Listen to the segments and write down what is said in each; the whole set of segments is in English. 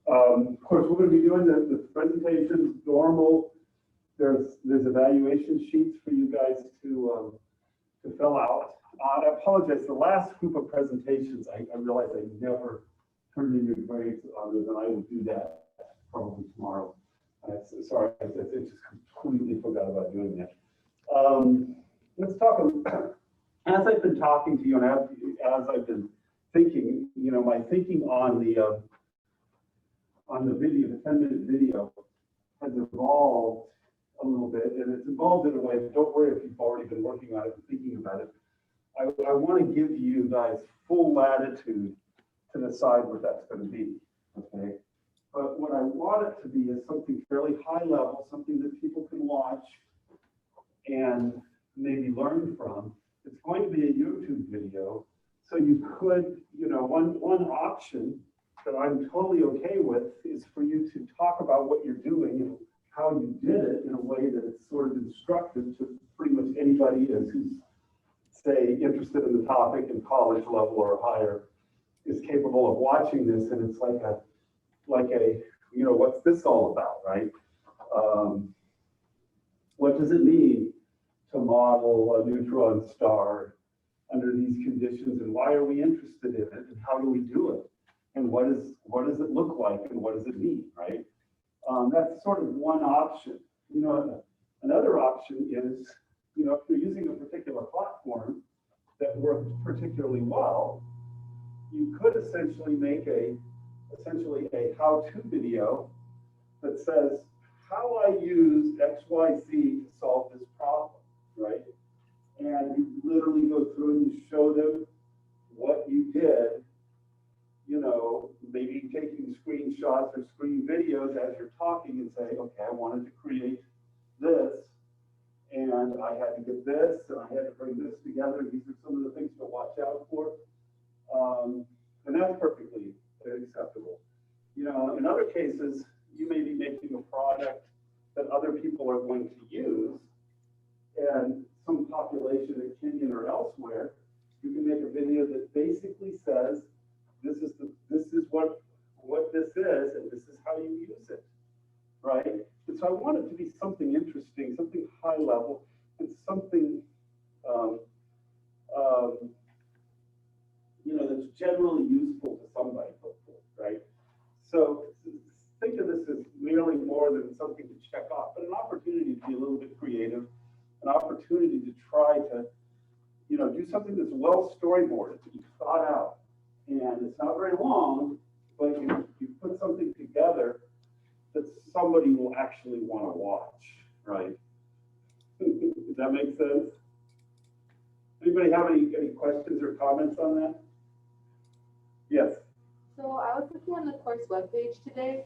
of course, we're going to be doing the presentations normal. There's evaluation sheets for you guys to fill out. I apologize. The last group of presentations, I realized I never turned in your grades other than I will do that probably tomorrow. Sorry, I just completely forgot about doing that. Let's talk about, as I've been talking to you and as I've been thinking, my thinking on the video, the 10-minute video, has evolved a little bit, and it's evolved in a way. Don't worry if you've already been working on it and thinking about it. I want to give you guys full latitude to decide what that's going to be, okay? But what I want it to be is something fairly high level, something that people can watch and maybe learn from. It's going to be a YouTube video, so you could, one option that I'm totally okay with is for you to talk about what you're doing and how you did it in a way that it's sort of instructive to pretty much anybody who's, say, interested in the topic in college level or higher, is capable of watching this, and it's like a, what's this all about, right? What does it mean to model a neutron star under these conditions, and why are we interested in it, and how do we do it, and what does it look like, and what does it mean, right? That's sort of one option. Another option is, if you're using a particular platform that works particularly well, you could essentially make a how-to video that says how I use XYZ to solve this problem, right? And you literally go through and you show them what you did, maybe taking screenshots or screen videos as you're talking and say, okay, I wanted to create this, and I had to get this, and I had to bring this together. These are some of the things to watch out for. And that's perfectly acceptable. In other cases, you may be making a product that other people are going to use, and some population in Kenya or elsewhere, you can make a video that basically says, this is what this is, and this is how you use it, right? And so I want it to be something interesting, something high level, and something that's generally useful to somebody, hopefully, right? So think of this as merely more than something to check off, but an opportunity to be a little bit creative, an opportunity to try to, do something that's well storyboarded, that you've thought out. And it's not very long, but you put something together that somebody will actually want to watch, right? Does that make sense? Anybody have any questions or comments on that? Yes. So I was looking on the course webpage today,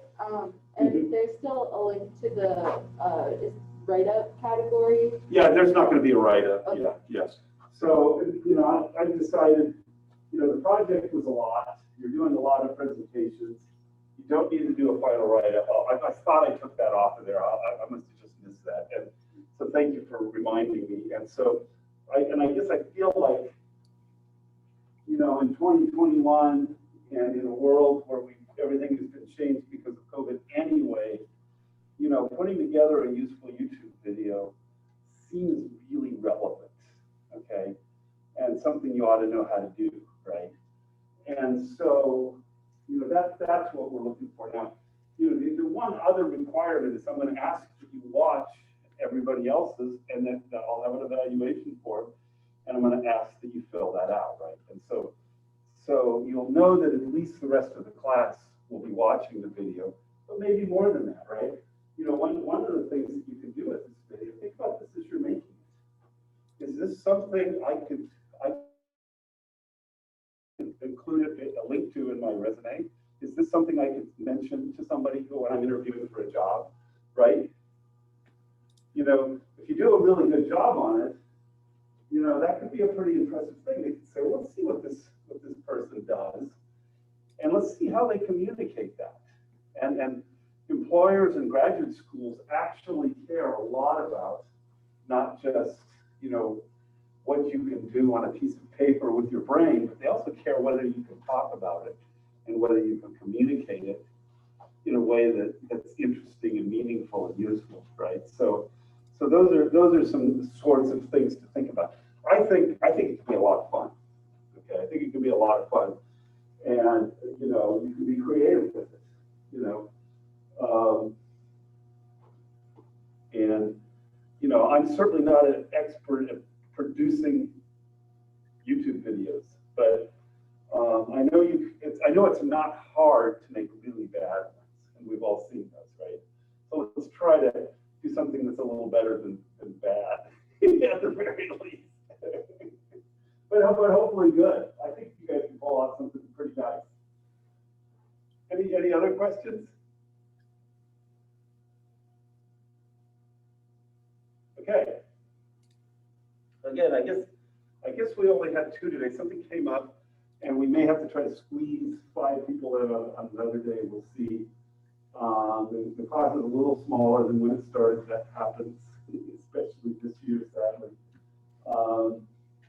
and there's still a link to the write-up category. Yeah, there's not going to be a write-up. Okay. Yeah, yes. So, I decided, the project was a lot. You're doing a lot of presentations. You don't need to do a final write-up. I thought I took that off of there. I must have just missed that. And so thank you for reminding me. And so, I guess I feel like, in 2021 and in a world where everything has been changed because of COVID anyway, putting together a useful YouTube video seems really relevant, okay? And something you ought to know how to do, right? And so, that's what we're looking for now. The one other requirement is I'm going to ask that you watch everybody else's, and then I'll have an evaluation form, and I'm going to ask that you fill that out, right? And so you'll know that at least the rest of the class will be watching the video, but maybe more than that, right? One of the things that you can do with this video, think about this as you're making it. Is this something I could include a link to in my resume? Is this something I could mention to somebody when I'm interviewing for a job, right? If you do a really good job on it, that could be a pretty impressive thing. They could say, well, let's see what this person does, and let's see how they communicate that. And employers and graduate schools actually care a lot about not just, what you can do on a piece of paper with your brain, but they also care whether you can talk about it and whether you can communicate it in a way that's interesting and meaningful and useful, right? So those are some sorts of things to think about. I think it can be a lot of fun. Okay, I think it can be a lot of fun, and you can be creative with it. And I'm certainly not an expert at producing YouTube videos, but I know it's not hard to make really bad ones, and we've all seen those, right? So let's try to do something that's a little better than bad, at the very least. but hopefully good. I think you guys can pull off something pretty nice. Any other questions? Okay. Again, I guess we only had 2 today. Something came up, and we may have to try to squeeze 5 people in on another day. We'll see. The class is a little smaller than when it started. That happens, especially this year, sadly.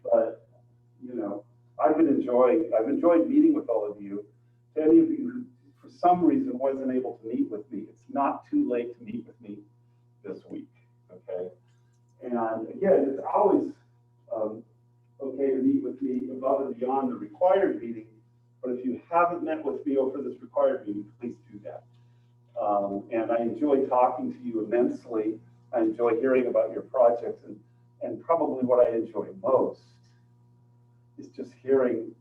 But I've enjoyed meeting with all of you. To any of you who, for some reason, wasn't able to meet with me, it's not too late to meet with me this week. Okay. And again, it's always okay to meet with me above and beyond the required meeting. But if you haven't met with me over this required meeting, please do that. And I enjoy talking to you immensely. I enjoy hearing about your projects, and probably what I enjoy most is just hearing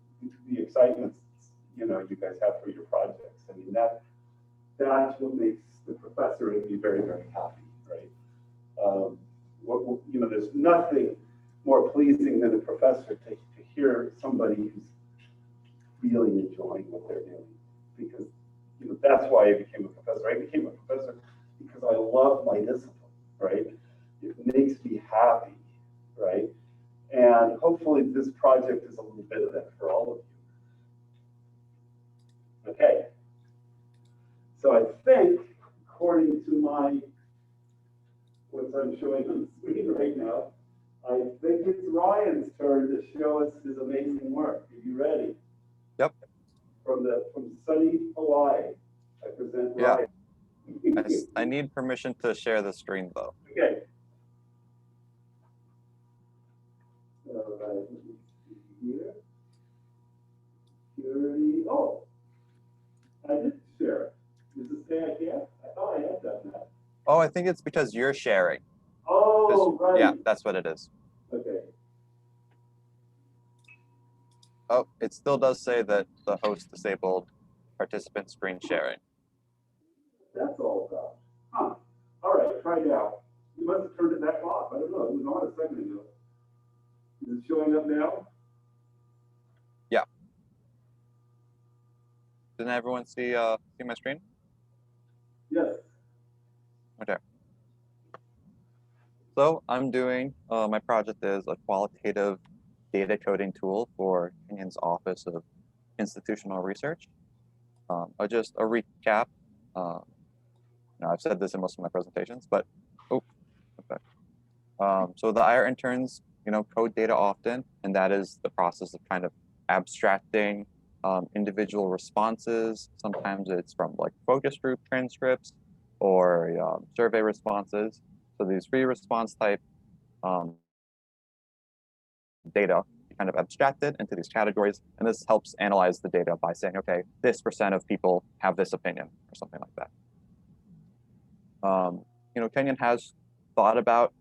the excitement you guys have for your projects. I mean, that's what makes the professor and me very, very happy, right? There's nothing more pleasing than a professor to hear somebody who's really enjoying what they're doing, because that's why I became a professor. I became a professor because I love my discipline, right? It makes me happy, right? And hopefully this project is a little bit of that for all of you. Okay. So I think, according to what I'm showing on the screen right now, I think it's Ryan's turn to show us his amazing work. Are you ready? Yep. From sunny Hawaii, I present Ryan. I need permission to share the screen though. Okay. All right, let me see here. Security. Oh, I did share it. Does it say I can't? I thought I had done that. Oh, I think it's because you're sharing. Oh, right. Yeah, that's what it is. Okay. Oh, it still does say that the host disabled participant screen sharing. That's all about. Huh. All right, try now. You must have turned it back off. I don't know. It was on a second ago. Is it showing up now? Yeah. Didn't everyone see my screen? Yes. Okay. So I'm doing, my project is a qualitative data coding tool for Kenyon's Office of Institutional Research. Just a recap. I've said this in most of my presentations, but okay. So the IR interns, code data often, and that is the process of kind of abstracting individual responses. Sometimes it's from like focus group transcripts or survey responses. So these free response type data kind of abstracted into these categories, and this helps analyze the data by saying, okay, this % of people have this opinion or something like that. Kenyon has thought about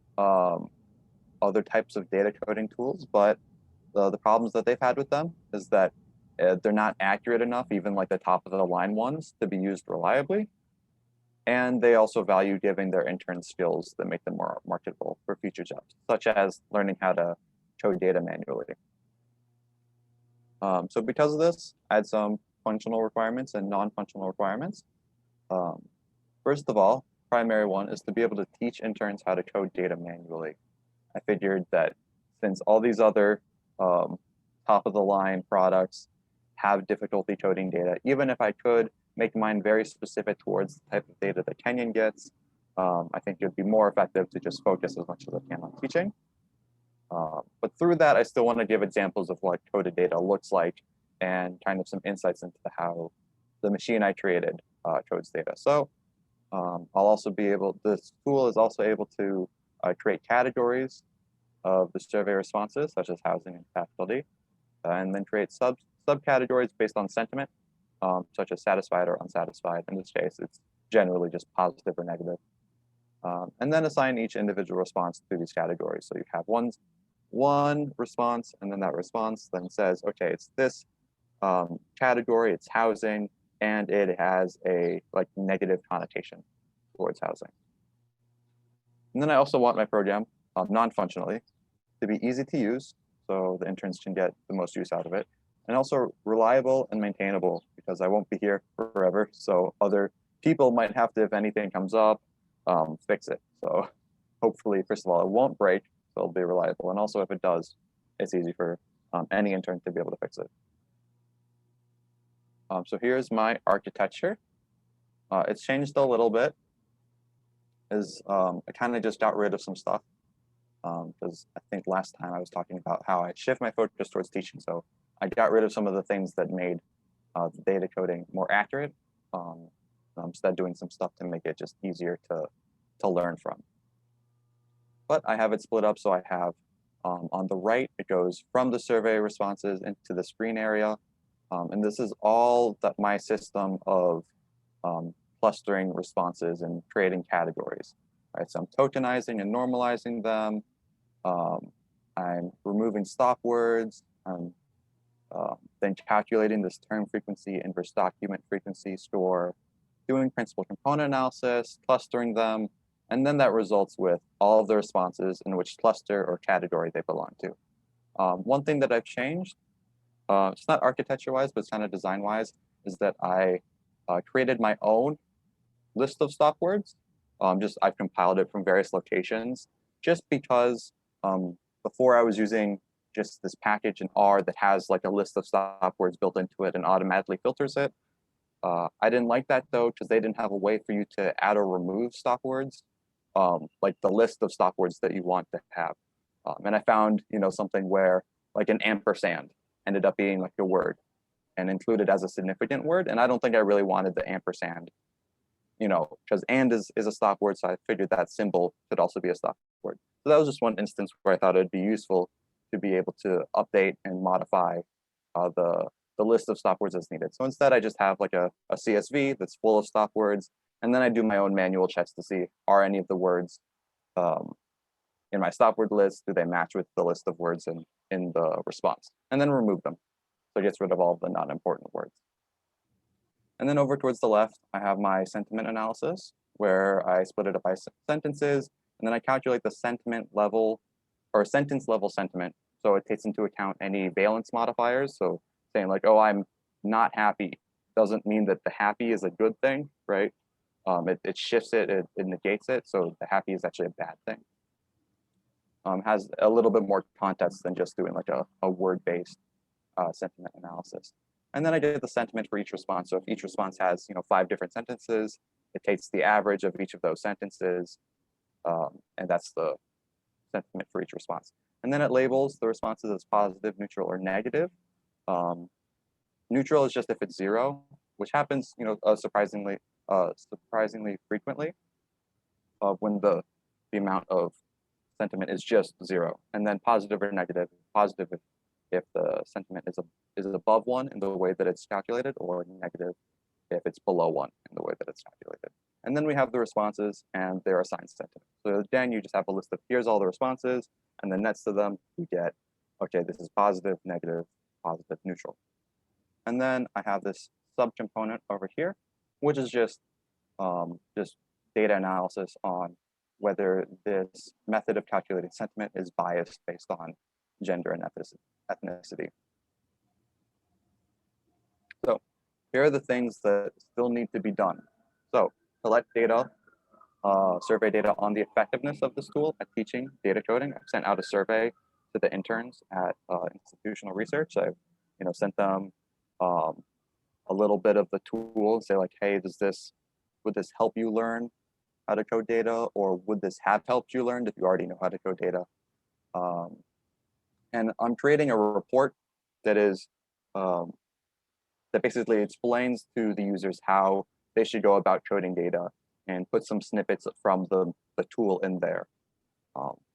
other types of data coding tools, but the problems that they've had with them is that they're not accurate enough, even like the top of the line ones, to be used reliably. And they also value giving their interns skills that make them more marketable for future jobs, such as learning how to code data manually. So because of this, I had some functional requirements and non-functional requirements. First of all, primary one is to be able to teach interns how to code data manually. I figured that since all these other top of the line products have difficulty coding data, even if I could make mine very specific towards the type of data that Kenyon gets, I think it would be more effective to just focus as much as I can on teaching. But through that, I still want to give examples of what coded data looks like and kind of some insights into how the machine I created codes data. So I'll also be able, this tool is also able to create categories of the survey responses, such as housing and faculty, and then create subcategories based on sentiment, such as satisfied or unsatisfied. In this case, it's generally just positive or negative. And then assign each individual response to these categories. So you have one response, and then that response then says, okay, it's this category, it's housing, and it has a negative connotation towards housing. And then I also want my program non-functionally to be easy to use, so the interns can get the most use out of it, and also reliable and maintainable, because I won't be here forever, so other people might have to, if anything comes up, fix it. So hopefully, first of all, it won't break, so it'll be reliable, and also if it does, it's easy for any intern to be able to fix it. So here's my architecture. It's changed a little bit, as I kind of just got rid of some stuff, because I think last time I was talking about how I shift my focus towards teaching. So I got rid of some of the things that made the data coding more accurate, instead doing some stuff to make it just easier to learn from. But I have it split up, so I have on the right, it goes from the survey responses into the screen area. And this is all that my system of clustering responses and creating categories. Right, so I'm tokenizing and normalizing them. I'm removing stop words. I'm then calculating this term frequency inverse document frequency score, doing principal component analysis, clustering them, and then that results with all of the responses in which cluster or category they belong to. One thing that I've changed, it's not architecture-wise, but it's kind of design-wise, is that I created my own list of stop words. I've compiled it from various locations, just because before I was using just this package in R that has like a list of stop words built into it and automatically filters it. I didn't like that though, because they didn't have a way for you to add or remove stop words, like the list of stop words that you want to have. And I found, something where like an ampersand ended up being like a word and included as a significant word. And I don't think I really wanted the ampersand, because and is a stop word. So I figured that symbol could also be a stop word. So that was just one instance where I thought it'd be useful to be able to update and modify the list of stop words as needed. So instead, I just have like a CSV that's full of stop words, and then I do my own manual checks to see, are any of the words in my stop word list, do they match with the list of words in the response, and then remove them. So it gets rid of all of the non-important words. And then over towards the left, I have my sentiment analysis, where I split it up by sentences, and then I calculate the sentiment level, or sentence level sentiment. So it takes into account any valence modifiers. So saying like, oh, I'm not happy, doesn't mean that the happy is a good thing, right? It shifts it, it negates it. So the happy is actually a bad thing. Has a little bit more context than just doing like a word-based sentiment analysis. And then I did the sentiment for each response. So if each response has 5 different sentences, it takes the average of each of those sentences, and that's the sentiment for each response. And then it labels the responses as positive, neutral, or negative. Neutral is just if it's 0, which happens surprisingly frequently when the amount of sentiment is just 0. And then positive or negative, positive if the sentiment is above 1 in the way that it's calculated, or negative if it's below 1 in the way that it's calculated. And then we have the responses and their assigned sentiment. So again, you just have a list of here's all the responses, and then next to them you get, okay, this is positive, negative, positive, neutral. And then I have this subcomponent over here, which is just data analysis on whether this method of calculating sentiment is biased based on gender and ethnicity. So here are the things that still need to be done. So collect data, survey data on the effectiveness of this tool at teaching data coding. I've sent out a survey to the interns at institutional research. I've sent them a little bit of the tool and say like, hey, would this help you learn how to code data, or would this have helped you learn if you already know how to code data? And I'm creating a report that is that basically explains to the users how they should go about coding data and put some snippets from the tool in there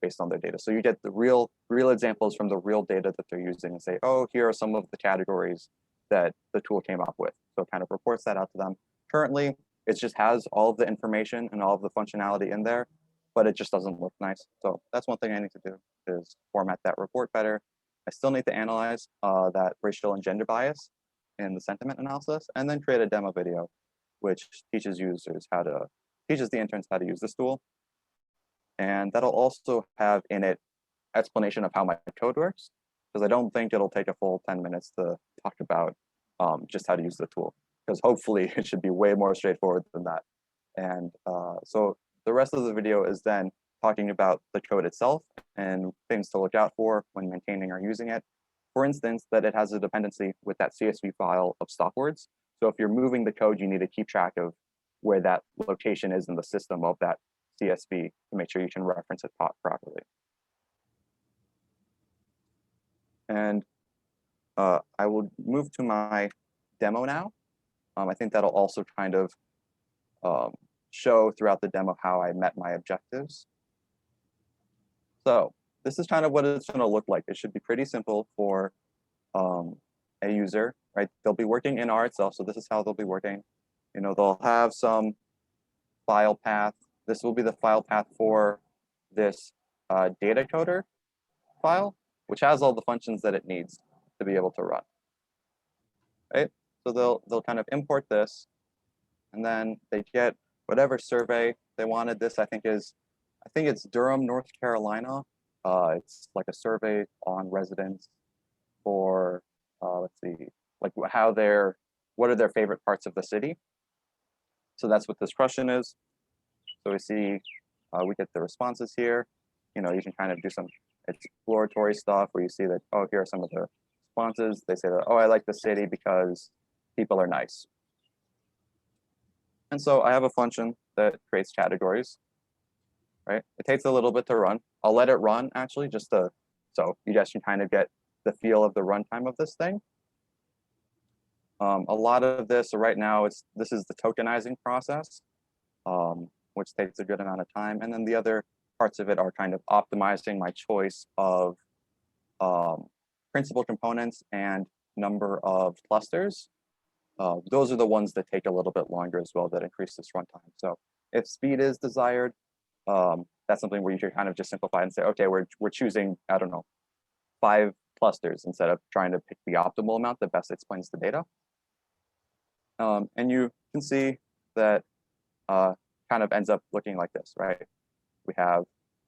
based on their data. So you get the real examples from the real data that they're using and say, oh, here are some of the categories that the tool came up with. So it kind of reports that out to them. Currently, it just has all of the information and all of the functionality in there, but it just doesn't look nice. So that's one thing I need to do is format that report better. I still need to analyze that racial and gender bias in the sentiment analysis, and then create a demo video, which teaches the interns how to use this tool. And that'll also have in it explanation of how my code works, because I don't think it'll take a full 10 minutes to talk about just how to use the tool, because hopefully it should be way more straightforward than that. And so the rest of the video is then talking about the code itself and things to look out for when maintaining or using it. For instance, that it has a dependency with that CSV file of stop words. So if you're moving the code, you need to keep track of where that location is in the system of that CSV to make sure you can reference it properly. And I will move to my demo now. I think that'll also kind of show throughout the demo how I met my objectives. So this is kind of what it's going to look like. It should be pretty simple for a user, right? They'll be working in R itself, so this is how they'll be working. You know, they'll have some file path. This will be the file path for this data coder file, which has all the functions that it needs to be able to run, right? So they'll kind of import this, and then they get whatever survey they wanted. This I think it's Durham, North Carolina. It's like a survey on residents for let's see, like what are their favorite parts of the city. So that's what this question is. So we see we get the responses here. You know, you can kind of do some exploratory stuff where you see that, oh, here are some of the responses. They say that, oh, I like the city because people are nice. And so I have a function that creates categories, right? It takes a little bit to run. I'll let it run actually, so you guys can kind of get the feel of the runtime of this thing. A lot of this, so right now, this is the tokenizing process, which takes a good amount of time. And then the other parts of it are kind of optimizing my choice of principal components and number of clusters. Those are the ones that take a little bit longer as well, that increase this runtime. So if speed is desired, that's something where you can kind of just simplify and say, okay, we're choosing, I don't know, 5 clusters instead of trying to pick the optimal amount that best explains the data. And you can see that kind of ends up looking like this, right? We have,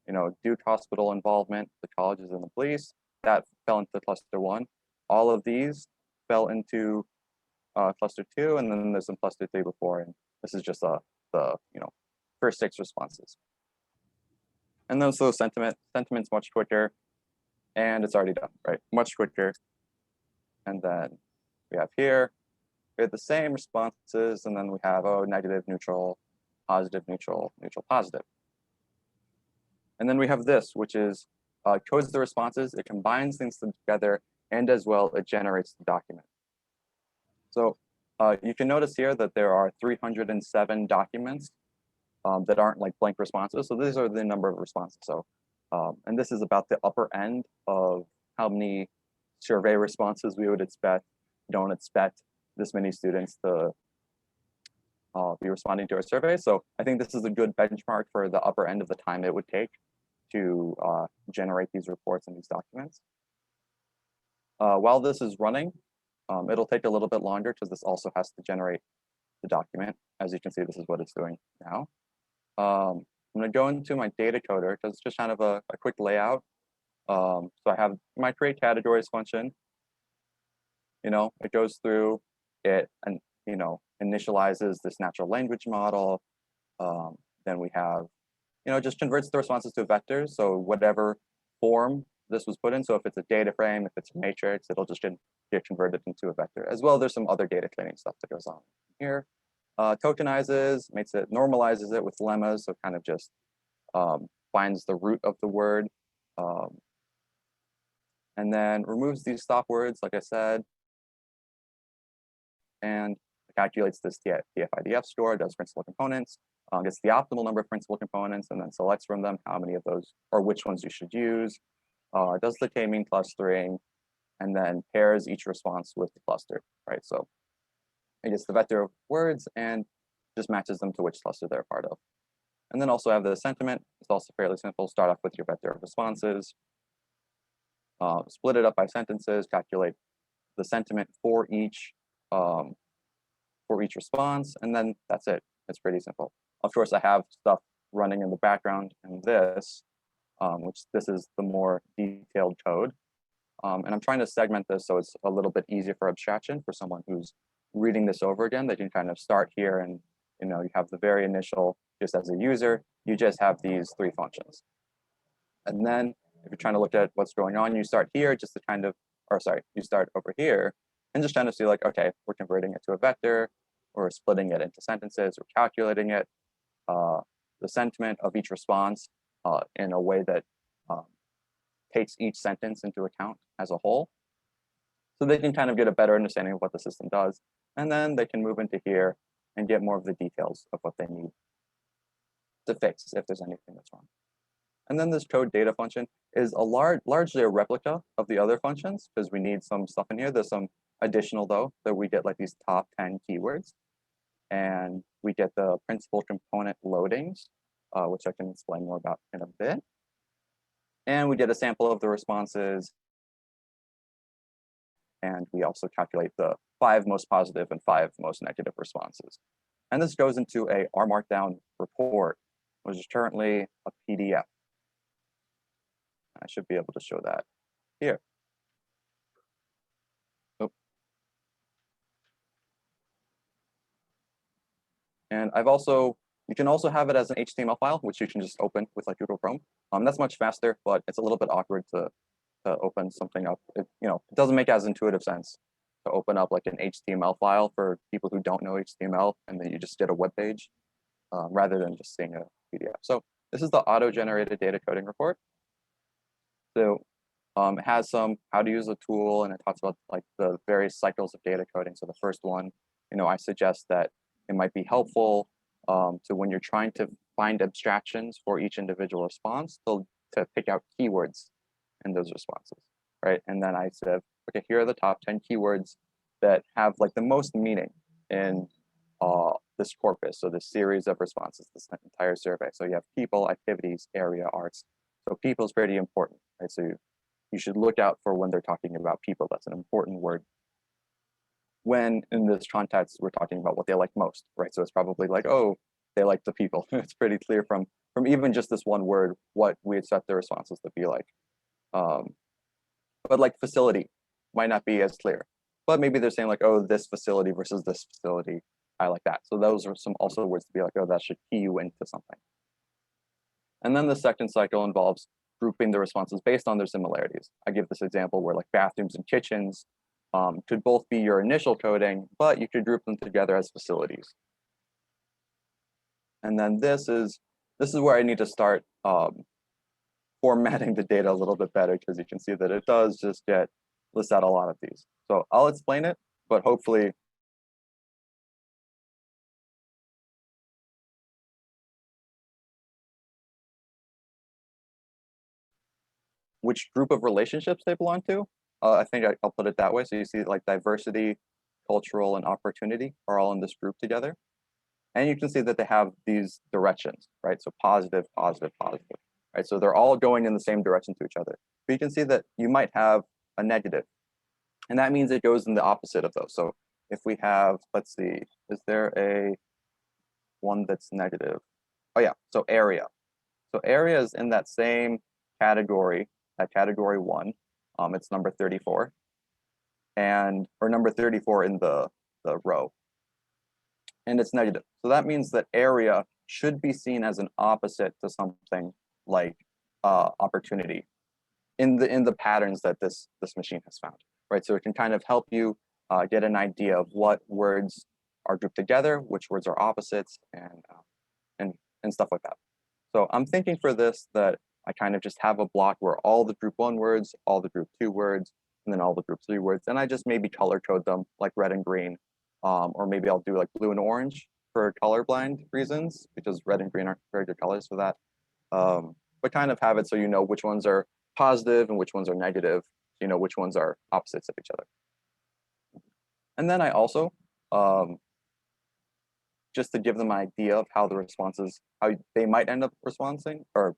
you know, Duke Hospital involvement, the colleges and the police, that fell into cluster 1. All of these fell into cluster 2, and then there's some cluster 3 before, and this is just the first 6 responses. And then so sentiment's much quicker, and it's already done, right? Much quicker. And then we have here, we have the same responses, and then we have, oh, negative, neutral, positive, neutral, neutral, positive. And then we have this, which is codes the responses, it combines things together, and as well, it generates the document. So you can notice here that there are 307 documents that aren't like blank responses. So these are the number of responses. So, and this is about the upper end of how many survey responses we would expect. We don't expect this many students to be responding to our survey. So I think this is a good benchmark for the upper end of the time it would take to generate these reports and these documents. While this is running, it'll take a little bit longer because this also has to generate the document. As you can see, this is what it's doing now. I'm going to go into my data coder because it's just kind of a quick layout. So I have my create categories function. You know, it goes through it and, you know, initializes this natural language model. Then we have, you know, just converts the responses to vectors. So whatever form this was put in. So if it's a data frame, if it's a matrix, it'll just get converted into a vector. As well, there's some other data cleaning stuff that goes on here. Tokenizes, normalizes it with lemmas, so kind of just finds the root of the word. And then removes these stop words, like I said, and calculates this TF-IDF score, does principal components, gets the optimal number of principal components, and then selects from them how many of those or which ones you should use, does the k-mean clustering, and then pairs each response with the cluster, right? So it gets the vector of words and just matches them to which cluster they're part of. And then also have the sentiment. It's also fairly simple. Start off with your vector of responses, split it up by sentences, calculate the sentiment for each response, and then that's it. It's pretty simple. Of course, I have stuff running in the background in this, which this is the more detailed code. And I'm trying to segment this so it's a little bit easier for abstraction for someone who's reading this over again. They can kind of start here and you have the very initial, just as a user, you just have these three functions. And then if you're trying to look at what's going on, you start here just to kind of, or sorry, you start over here and just trying to see like, okay, we're converting it to a vector, or splitting it into sentences, or calculating it, the sentiment of each response in a way that takes each sentence into account as a whole. So they can kind of get a better understanding of what the system does. And then they can move into here and get more of the details of what they need to fix if there's anything that's wrong. And then this code data function is a largely a replica of the other functions because we need some stuff in here. There's some additional though, that we get like these top 10 keywords, and we get the principal component loadings, which I can explain more about in a bit. And we get a sample of the responses. And we also calculate the 5 most positive and 5 most negative responses. And this goes into a R Markdown report, which is currently a PDF. I should be able to show that here. Oh. And you can also have it as an HTML file, which you can just open with like Google Chrome. That's much faster, but it's a little bit awkward to open something up. It doesn't make as intuitive sense to open up like an HTML file for people who don't know HTML, and then you just get a web page rather than just seeing a PDF. So this is the auto-generated data coding report. So it has some how to use a tool, and it talks about like the various cycles of data coding. So the first one, I suggest that it might be helpful to when you're trying to find abstractions for each individual response to pick out keywords in those responses, right? And then I said, okay, here are the top 10 keywords that have like the most meaning in this corpus, so this series of responses, this entire survey. So you have people, activities, area, arts. So people is pretty important, right? So you should look out for when they're talking about people. That's an important word. When in this context, we're talking about what they like most, right? So it's probably like, oh, they like the people. It's pretty clear from even just this one word what we expect the responses to be like. But like facility might not be as clear, but maybe they're saying like, oh, this facility versus this facility, I like that. So those are some also words to be like, oh, that should key you into something. And then the second cycle involves grouping the responses based on their similarities. I give this example where like bathrooms and kitchens could both be your initial coding, but you could group them together as facilities. And then this is where I need to start formatting the data a little bit better, because you can see that it does just list out a lot of these. So I'll explain it, but hopefully which group of relationships they belong to. I think I'll put it that way. So you see like diversity, cultural, and opportunity are all in this group together. And you can see that they have these directions, right? So positive, positive, positive, right? So they're all going in the same direction to each other. But you can see that you might have a negative, and that means it goes in the opposite of those. So if we have, let's see, is there a one that's negative? Oh yeah, so area. So area is in that same category, that category 1. It's number 34, or number 34 in the row, and it's negative. So that means that area should be seen as an opposite to something like opportunity in the patterns that this machine has found, right? So it can kind of help you get an idea of what words are grouped together, which words are opposites, and stuff like that. So I'm thinking for this that I kind of just have a block where all the group 1 words, all the group 2 words, and then all the group 3 words, and I just maybe color code them like red and green or maybe I'll do like blue and orange for colorblind reasons, because red and green aren't very good colors for that. But kind of have it so you know which ones are positive and which ones are negative, you know which ones are opposites of each other. And then I also, just to give them an idea of how the responses, how they might end up responding, or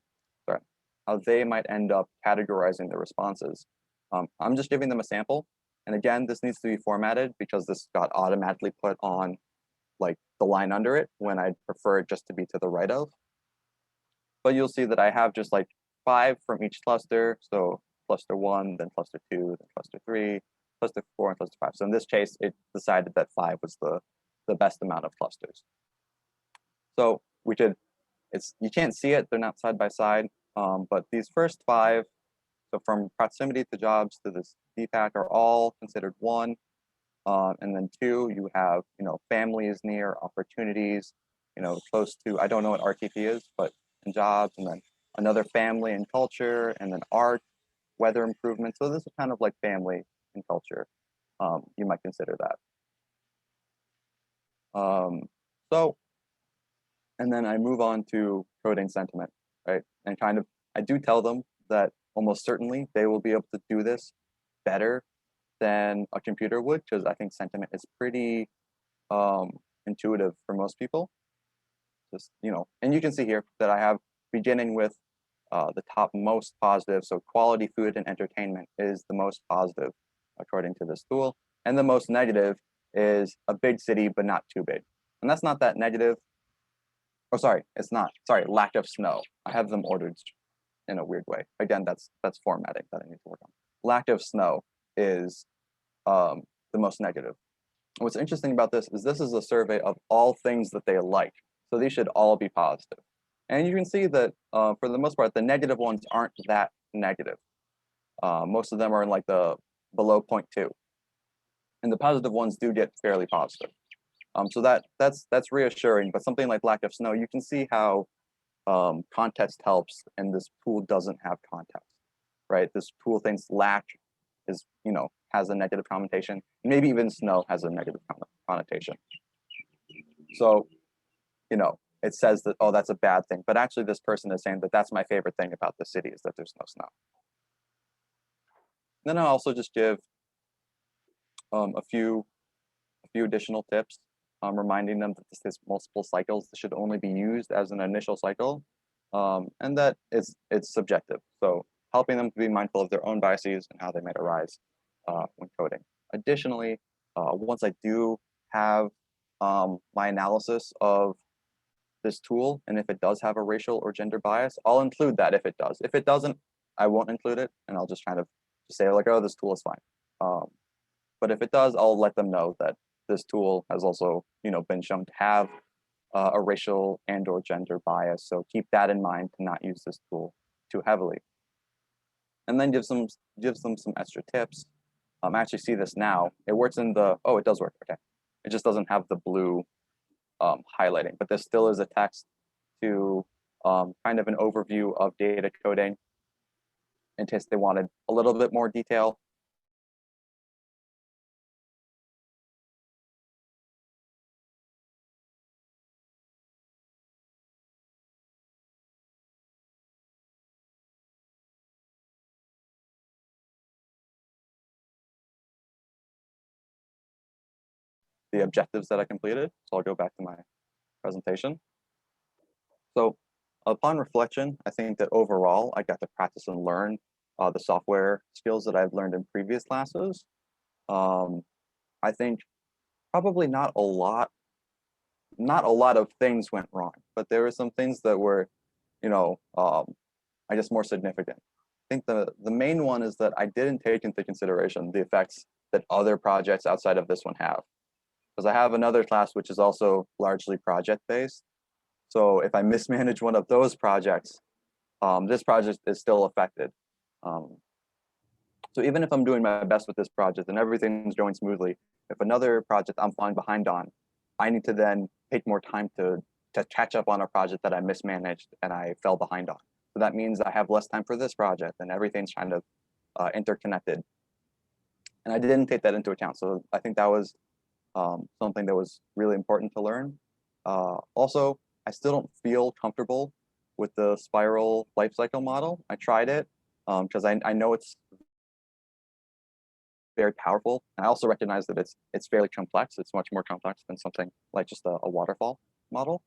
sorry, how they might end up categorizing the responses. I'm just giving them a sample. And again, this needs to be formatted because this got automatically put on like the line under it when I'd prefer it just to be to the right of. But you'll see that I have just like 5 from each cluster. So cluster 1, then cluster 2, then cluster 3, cluster 4, and cluster 5. So in this case, it decided that 5 was the best amount of clusters. So we could, you can't see it, they're not side by side, but these first 5, so from proximity to jobs to this DPAC are all considered 1. And then 2, you have, families near, opportunities, close to, I don't know what RTP is, but in jobs, and then another family and culture, and then art, weather improvement. So this is kind of like family and culture. You might consider that. And then I move on to coding sentiment, right? And kind of, I do tell them that almost certainly they will be able to do this better than a computer would, because I think sentiment is pretty intuitive for most people. Just, and you can see here that I have beginning with the top most positive. So quality food and entertainment is the most positive according to this tool. And the most negative is a big city, but not too big. And that's not that negative. Oh, sorry, it's not. Sorry, lack of snow. I have them ordered in a weird way. Again, that's formatting that I need to work on. Lack of snow is the most negative. What's interesting about this is a survey of all things that they like. So these should all be positive. And you can see that for the most part, the negative ones aren't that negative. Most of them are in like the below 0.2. And the positive ones do get fairly positive. So that's reassuring, but something like lack of snow, you can see how context helps, and this tool doesn't have context, right? This tool thinks lack is, has a negative connotation. Maybe even snow has a negative connotation. So, it says that, oh, that's a bad thing, but actually this person is saying that that's my favorite thing about the city is that there's no snow. Then I'll also just give a few additional tips. Reminding them that this is multiple cycles. This should only be used as an initial cycle, and that it's subjective. So helping them to be mindful of their own biases and how they might arise when coding. Additionally, once I do have my analysis of this tool, and if it does have a racial or gender bias, I'll include that if it does. If it doesn't, I won't include it, and I'll just kind of say like, oh, this tool is fine. But if it does, I'll let them know that this tool has also, been shown to have a racial and or gender bias. So keep that in mind to not use this tool too heavily. And then gives them some extra tips. I actually see this now. It works in the, oh, it does work, okay. It just doesn't have the blue highlighting, but this still is a text to kind of an overview of data coding in case they wanted a little bit more detail. The objectives that I completed. So I'll go back to my presentation. So upon reflection, I think that overall, I got to practice and learn the software skills that I've learned in previous classes. I think probably not a lot of things went wrong, but there were some things that were, I guess more significant. I think the main one is that I didn't take into consideration the effects that other projects outside of this one have. Because I have another class which is also largely project-based. So if I mismanage one of those projects, this project is still affected. So even if I'm doing my best with this project and everything's going smoothly, if another project I'm falling behind on, I need to then take more time to catch up on a project that I mismanaged and I fell behind on. So that means I have less time for this project and everything's kind of interconnected. And I didn't take that into account. So I think that was something that was really important to learn. Also, I still don't feel comfortable with the spiral life cycle model. I tried it because I know it's very powerful. I also recognize that it's fairly complex. It's much more complex than something like just a waterfall model.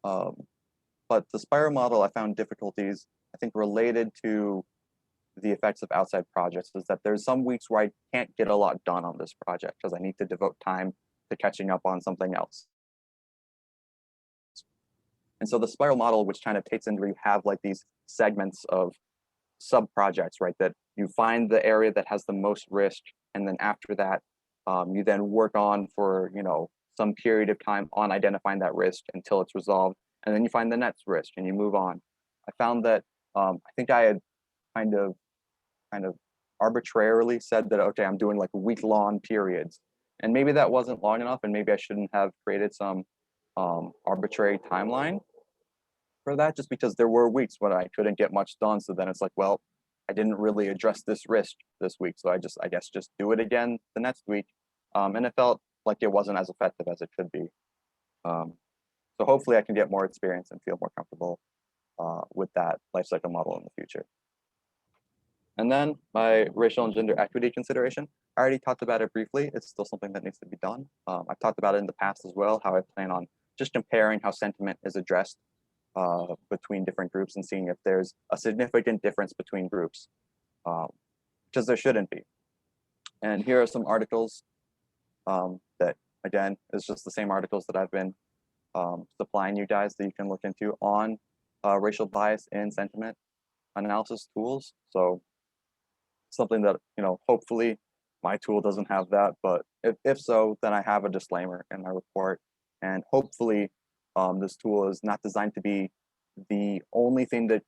But the spiral model, I found difficulties, I think, related to the effects of outside projects, is that there's some weeks where I can't get a lot done on this project because I need to devote time to catching up on something else. And so the spiral model, which kind of takes into, you have like these segments of sub projects, right? That you find the area that has the most risk, and then after that, you then work on for some period of time on identifying that risk until it's resolved, and then you find the next risk and you move on. I found that I think I had kind of arbitrarily said that, okay, I'm doing like week-long periods, and maybe that wasn't long enough, and maybe I shouldn't have created some arbitrary timeline for that, just because there were weeks when I couldn't get much done. So then it's like, well, I didn't really address this risk this week, so I guess just do it again the next week, and it felt like it wasn't as effective as it could be. So hopefully I can get more experience and feel more comfortable with that lifecycle model in the future. And then my racial and gender equity consideration, I already talked about it briefly. It's still something that needs to be done. I've talked about it in the past as well, how I plan on just comparing how sentiment is addressed between different groups and seeing if there's a significant difference between groups, because there shouldn't be. And here are some articles that, again, is just the same articles that I've been supplying you guys that you can look into on racial bias in sentiment analysis tools. So something that, hopefully my tool doesn't have that, but if so, then I have a disclaimer in my report. And hopefully this tool is not designed to be the only thing that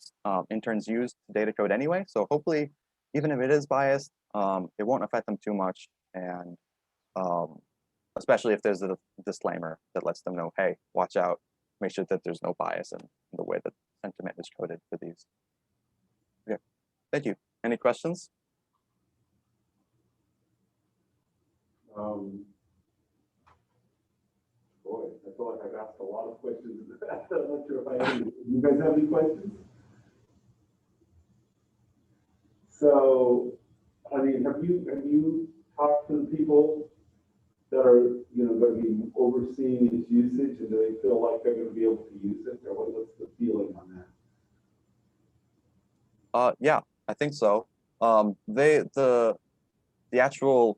interns use to data code anyway. So hopefully, even if it is biased, it won't affect them too much. And especially if there's a disclaimer that lets them know, hey, watch out, make sure that there's no bias in the way that sentiment is coded for these. Okay, thank you. Any questions? Boy, I feel like I've asked a lot of questions in the past. I'm not sure if I have any. You guys have any questions? So, I mean, have you talked to the people that are going to be overseeing its usage, and do they feel like they're going to be able to use it, or what's the feeling on that? Yeah, I think so. The actual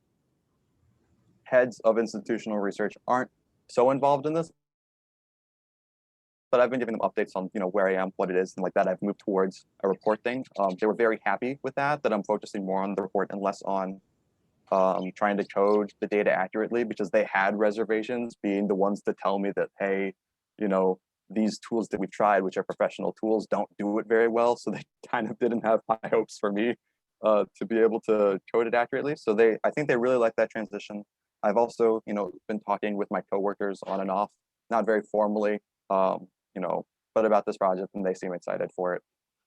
heads of institutional research aren't so involved in this, but I've been giving them updates on where I am, what it is, and like that I've moved towards a report thing. They were very happy with that I'm focusing more on the report and less on trying to code the data accurately, because they had reservations, being the ones to tell me that, hey, these tools that we tried, which are professional tools, don't do it very well. So they kind of didn't have high hopes for me to be able to code it accurately. So I think they really like that transition. I've also, been talking with my coworkers on and off, not very formally, but about this project, and they seem excited for it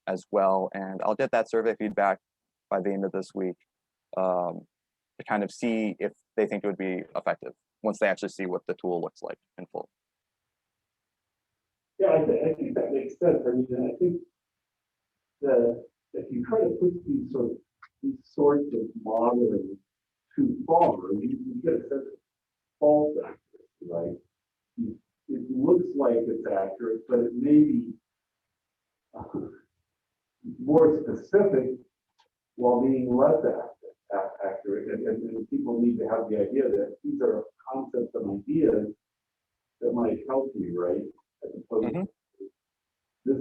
as well. And I'll get that survey feedback by the end of this week to kind of see if they think it would be effective once they actually see what the tool looks like in full. Yeah, I think that makes sense. I mean, I think that if you try to push these sorts of modeling too far, you get a sense of false accuracy, right? It looks like it's accurate, but it may be more specific while being less accurate. And people need to have the idea that these are concepts and ideas that might help you, right? As opposed to these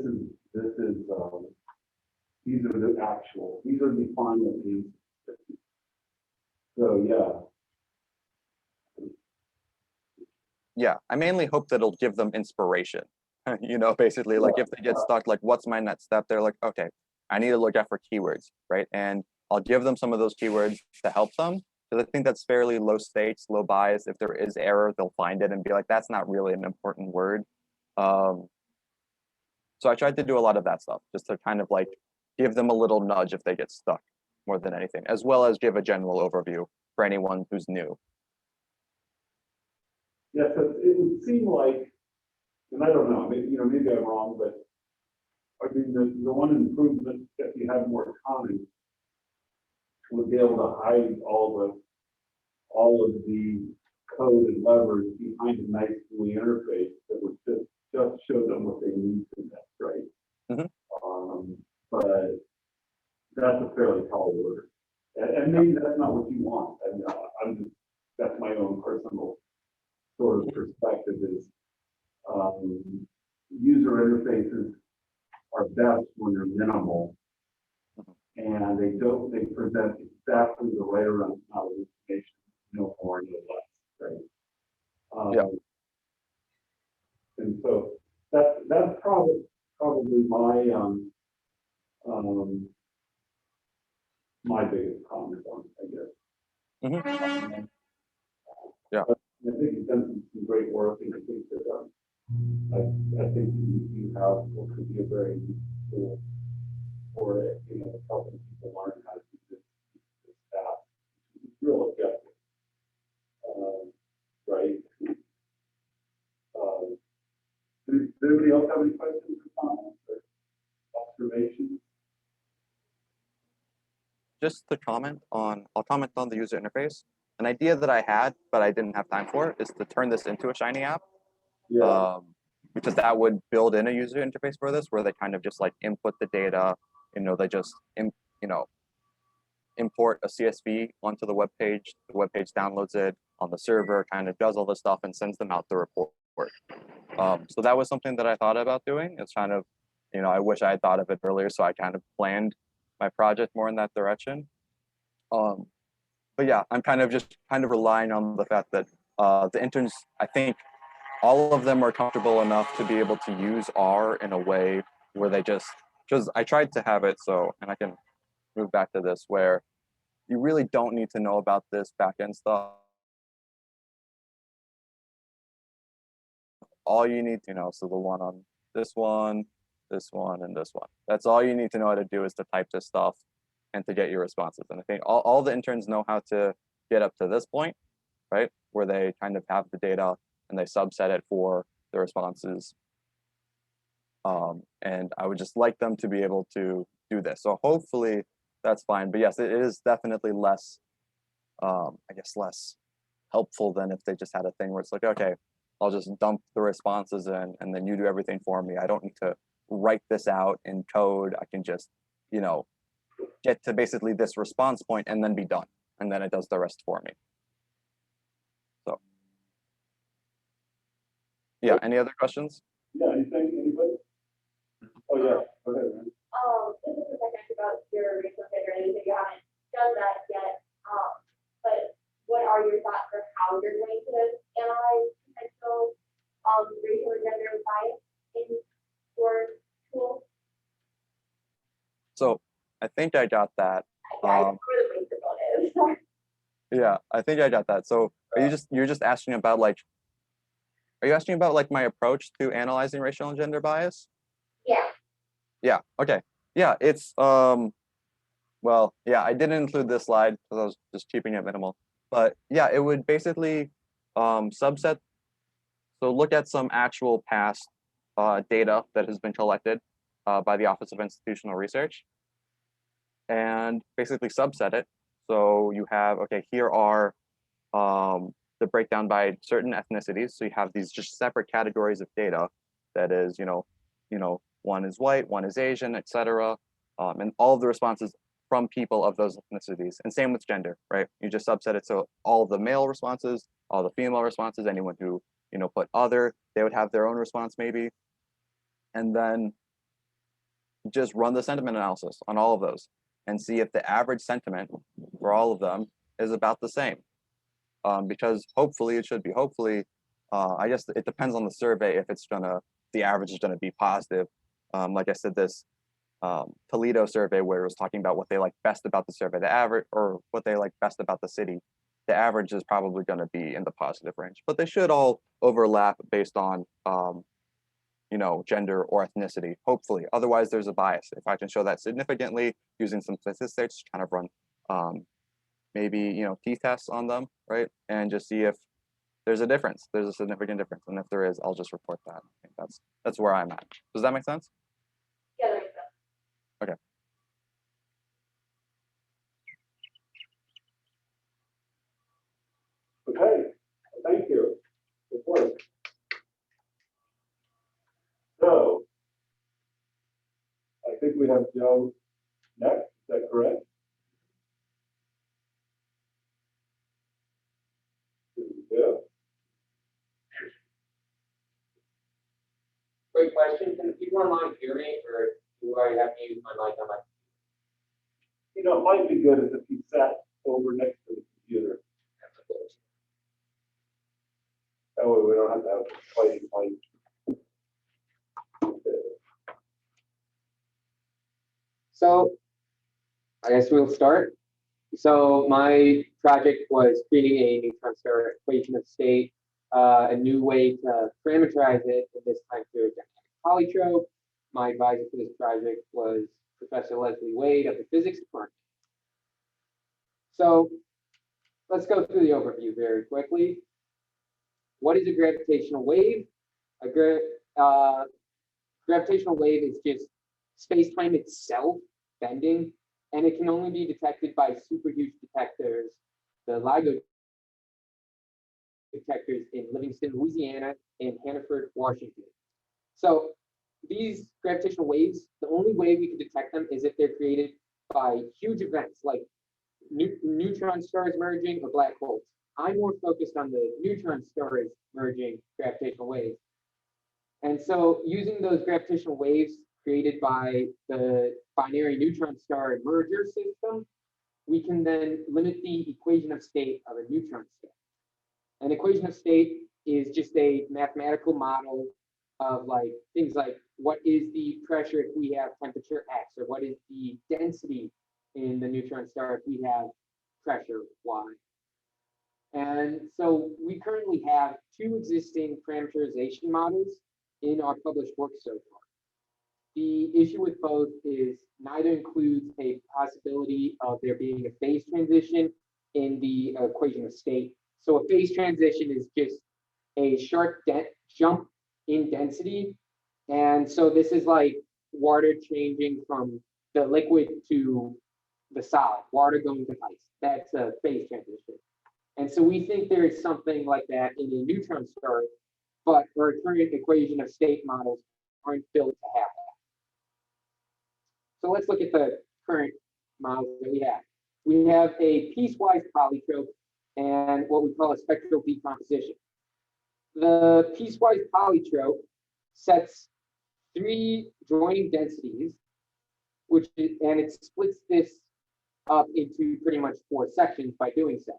are the final answers. So yeah, I mainly hope that it'll give them inspiration. Basically, like if they get stuck, like what's my next step? They're like, okay, I need to look out for keywords, right? And I'll give them some of those keywords to help them, because I think that's fairly low stakes, low bias. If there is error, they'll find it and be like, that's not really an important word. So I tried to do a lot of that stuff, just to kind of like give them a little nudge if they get stuck, more than anything, as well as give a general overview for anyone who's new. Yeah, so it would seem like, and I don't know, maybe, maybe I'm wrong, but I mean, the one improvement, if you had more time, would be able to hide all of the code and levers behind a nice GUI interface that would just show them what they need to test, right? Mhm. But that's a fairly tall order. And maybe that's not what you want. And that's my own personal sort of perspective is user interfaces are best when they're minimal and they present exactly the right amount of information, no more, no less, right? Yeah. And so that's probably my biggest comment on it, I guess. Mhm. Yeah. But I think you've done some great work, and I think that I think you have what could be a very useful tool for it, helping people learn how to do this task. It's real objective, right? Does anybody else have any questions or comments or observations? Just to I'll comment on the user interface. An idea that I had, but I didn't have time for, is to turn this into a Shiny app. Yeah. Because that would build in a user interface for this, where they kind of just like input the data. They just import a CSV onto the web page. The web page downloads it on the server, kind of does all the stuff and sends them out the report. So that was something that I thought about doing. It's kind of, I wish I had thought of it earlier, so I kind of planned my project more in that direction. But yeah, I'm kind of relying on the fact that the interns, I think all of them are comfortable enough to be able to use R in a way where because I tried to have it so, and I can move back to this, where you really don't need to know about this backend stuff. All you need to know, so the one on this one, and this one. That's all you need to know how to do is to type this stuff and to get your responses. And I think all the interns know how to get up to this point, right? Where they kind of have the data and they subset it for the responses. And I would just like them to be able to do this. So hopefully that's fine. But yes, it is definitely less, I guess, less helpful than if they just had a thing where it's like, okay, I'll just dump the responses in and then you do everything for me. I don't need to write this out in code. I can just, get to basically this response point and then be done. And then it does the rest for me. So, yeah, any other questions? Yeah, anything, anybody? Oh, yeah, go ahead, man. This is a second about your resource or anything, you haven't done that yet. But what are your thoughts for how you're going to analyze potential racial or gender bias in your tool? So I think I got that. I know where the microphone is. Yeah, I think I got that. So you're just asking about like, are you asking about like my approach to analyzing racial and gender bias? Yeah. Yeah, okay. Yeah, it's well, yeah, I didn't include this slide because I was just keeping it minimal. But yeah, it would basically subset, so look at some actual past data that has been collected by the Office of Institutional Research and basically subset it. So you have, okay, here are the breakdown by certain ethnicities. So you have these just separate categories of data that is, one is white, one is Asian, etc. And all of the responses from people of those ethnicities. And same with gender, right? You just subset it so all the male responses, all the female responses, anyone who, put other, they would have their own response maybe. And then just run the sentiment analysis on all of those and see if the average sentiment for all of them is about the same. Because hopefully it should be. Hopefully, I guess it depends on the survey if the average is gonna be positive. Like I said, this Toledo survey where it was talking about what they like best about the survey, the average, or what they like best about the city, the average is probably gonna be in the positive range. But they should all overlap based on gender or ethnicity, hopefully. Otherwise, there's a bias. If I can show that significantly using some statistics, kind of run maybe t-tests on them, right? And just see if there's a difference. There's a significant difference, and if there is, I'll just report that. I think that's where I'm at. Does that make sense? Yeah, that makes sense. Okay. Okay, thank you. Good work. So, I think we have Joe next, is that correct? Yeah. Great question. Can the people online hear me, or do I have to use my mic on my? You know, it might be good if you sat over next to the computer. That way we don't have to have fighting fight. So, I guess we'll start. So my project was creating a neutron star equation of state, a new way to parameterize it, and this time through a dynamic polytrope. My advisor for this project was Professor Leslie Wade of the physics department. So let's go through the overview very quickly. What is a gravitational wave? A gravitational wave is just space-time itself bending, and it can only be detected by superhuge detectors, the LIGO detectors in Livingston, Louisiana, and Hannaford, Washington. So these gravitational waves, the only way we can detect them is if they're created by huge events like neutron stars merging or black holes. I'm more focused on the neutron stars merging gravitational waves. And so using those gravitational waves created by the binary neutron star merger system, we can then limit the equation of state of a neutron star. An equation of state is just a mathematical model of like things like what is the pressure if we have temperature X, or what is the density in the neutron star if we have pressure Y. And so we currently have two existing parameterization models in our published work so far. The issue with both is neither includes a possibility of there being a phase transition in the equation of state. So a phase transition is just a sharp jump in density. And so this is like water changing from the liquid to the solid, water going to ice. That's a phase transition. And so we think there is something like that in a neutron star, but our current equation of state models aren't built to have that. So let's look at the current models that we have. We have a piecewise polytrope and what we call a spectral decomposition. The piecewise polytrope sets three joining densities, and it splits this up into pretty much four sections by doing so.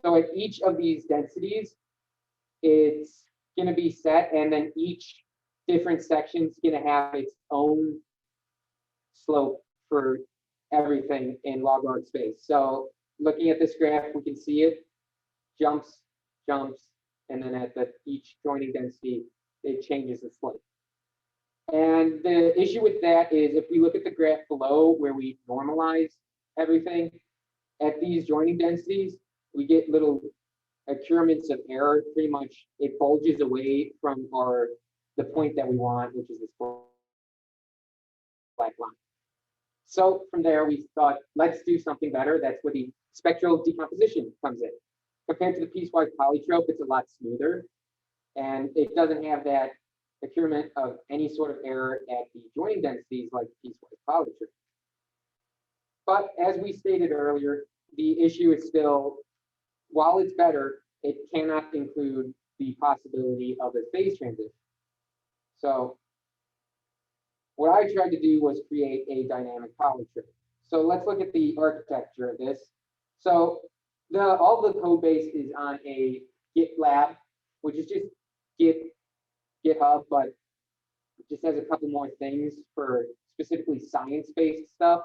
So at each of these densities, it's going to be set, and then each different section is going to have its own slope for everything in log space. So looking at this graph, we can see it jumps, and then at each joining density, it changes the slope. And the issue with that is if we look at the graph below where we normalize everything, at these joining densities, we get little accumulations of error. Pretty much it bulges away from the point that we want, which is this black line. So from there, we thought, let's do something better. That's where the spectral decomposition comes in. Compared to the piecewise polytrope, it's a lot smoother, and it doesn't have that accumulation of any sort of error at the joining densities like piecewise polytrope. But as we stated earlier, the issue is still, while it's better, it cannot include the possibility of a phase transition. So what I tried to do was create a dynamic polytrope. So let's look at the architecture of this. So all the code base is on a GitLab, which is just GitHub, but it just has a couple more things for specifically science-based stuff.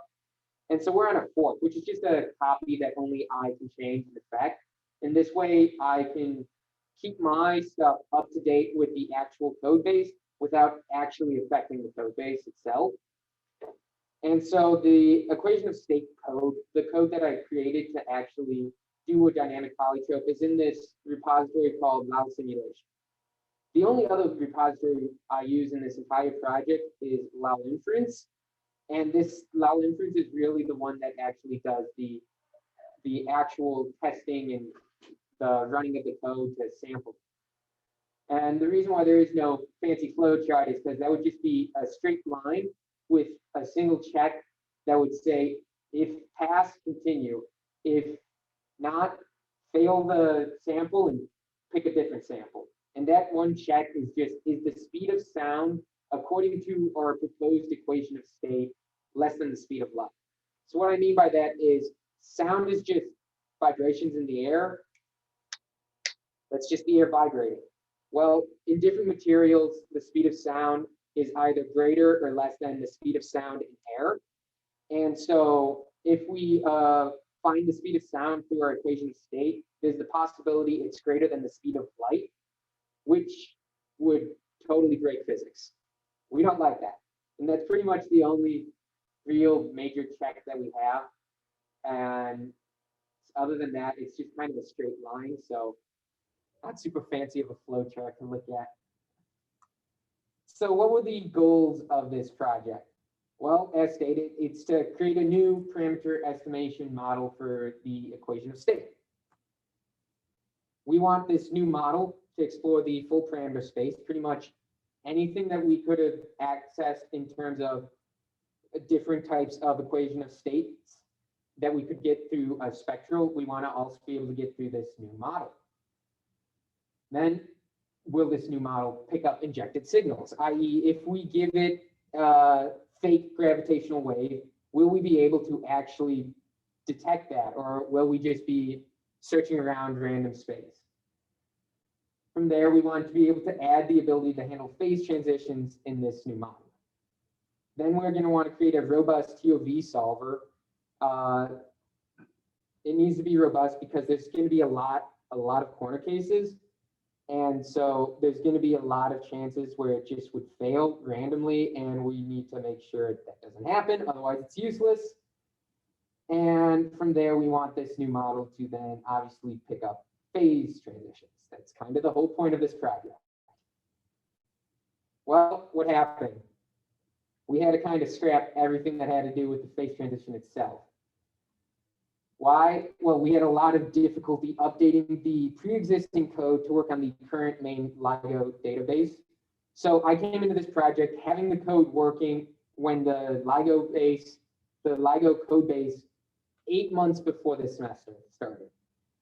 And so we're on a fork, which is just a copy that only I can change and affect. And this way I can keep my stuff up to date with the actual code base without actually affecting the code base itself. And so the equation of state code, the code that I created to actually duodynamic polytrope is in this repository called Lao Simulation. The only other repository I use in this entire project is Lao Inference. And this Lao Inference is really the one that actually does the actual testing and the running of the code to sample. And the reason why there is no fancy flow chart is because that would just be a straight line with a single check that would say, if pass, continue. If not, fail the sample and pick a different sample. And that one check is the speed of sound according to our proposed equation of state less than the speed of light. So what I mean by that is sound is just vibrations in the air. That's just the air vibrating. Well, in different materials, the speed of sound is either greater or less than the speed of sound in air. And so if we find the speed of sound through our equation of state, there's the possibility it's greater than the speed of light, which would totally break physics. We don't like that. And that's pretty much the only real major check that we have. And other than that, it's just kind of a straight line. So not super fancy of a flow chart to look at. So what were the goals of this project? Well, as stated, it's to create a new parameter estimation model for the equation of state. We want this new model to explore the full parameter space, pretty much anything that we could have accessed in terms of different types of equation of states that we could get through a spectral. We want to also be able to get through this new model. Then will this new model pick up injected signals, i.e. if we give it a fake gravitational wave, will we be able to actually detect that, or will we just be searching around random space? From there, we want to be able to add the ability to handle phase transitions in this new model. Then we're going to want to create a robust TOV solver. It needs to be robust because there's going to be a lot of corner cases. And so there's going to be a lot of chances where it just would fail randomly, and we need to make sure that doesn't happen. Otherwise, it's useless. And from there, we want this new model to then obviously pick up phase transitions. That's kind of the whole point of this project. Well, what happened? We had to kind of scrap everything that had to do with the phase transition itself. Why? Well, we had a lot of difficulty updating the pre-existing code to work on the current main LIGO database. So I came into this project having the code working when the LIGO code base 8 months before the semester started.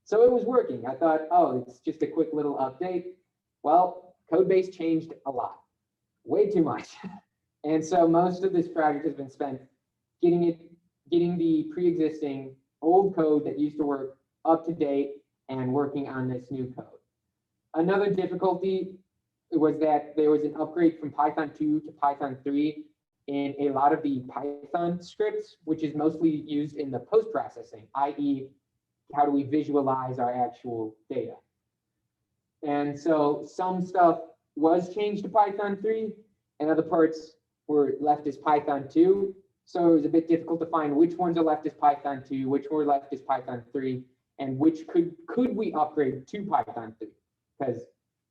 So it was working. I thought, oh, it's just a quick little update. Well, code base changed a lot, way too much. And so most of this project has been spent getting the pre-existing old code that used to work up to date and working on this new code. Another difficulty was that there was an upgrade from Python 2 to Python 3 in a lot of the Python scripts, which is mostly used in the post-processing, i.e. how do we visualize our actual data. And so some stuff was changed to Python 3 and other parts were left as Python 2. So it was a bit difficult to find which ones are left as Python 2, which were left as Python 3, and which could we upgrade to Python 3, because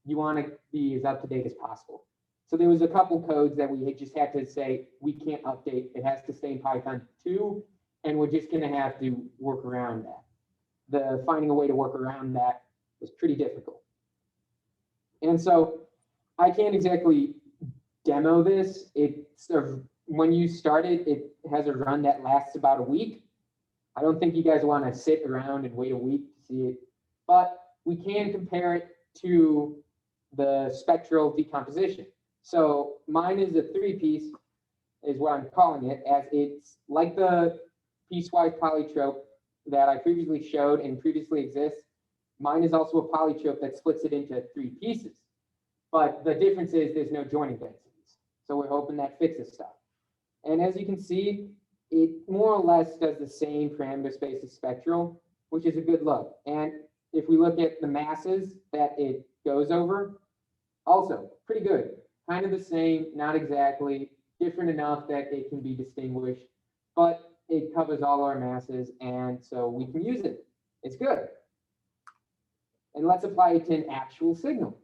you want to be as up to date as possible. So there was a couple codes that we just had to say, we can't update. It has to stay in Python 2, and we're just going to have to work around that. Finding a way to work around that was pretty difficult. And so I can't exactly demo this. When you start it, it has a run that lasts about a week. I don't think you guys want to sit around and wait a week to see it, but we can compare it to the spectral decomposition. So mine is a 3-piece, is what I'm calling it, as it's like the piecewise polytrope that I previously showed and previously exists. Mine is also a polytrope that splits it into 3 pieces. But the difference is there's no joining densities. So we're hoping that fixes stuff. And as you can see, it more or less does the same parameter space as spectral, which is a good look. And if we look at the masses that it goes over, also pretty good. Kind of the same, not exactly, different enough that it can be distinguished, but it covers all our masses, and so we can use it. It's good. And let's apply it to an actual signal.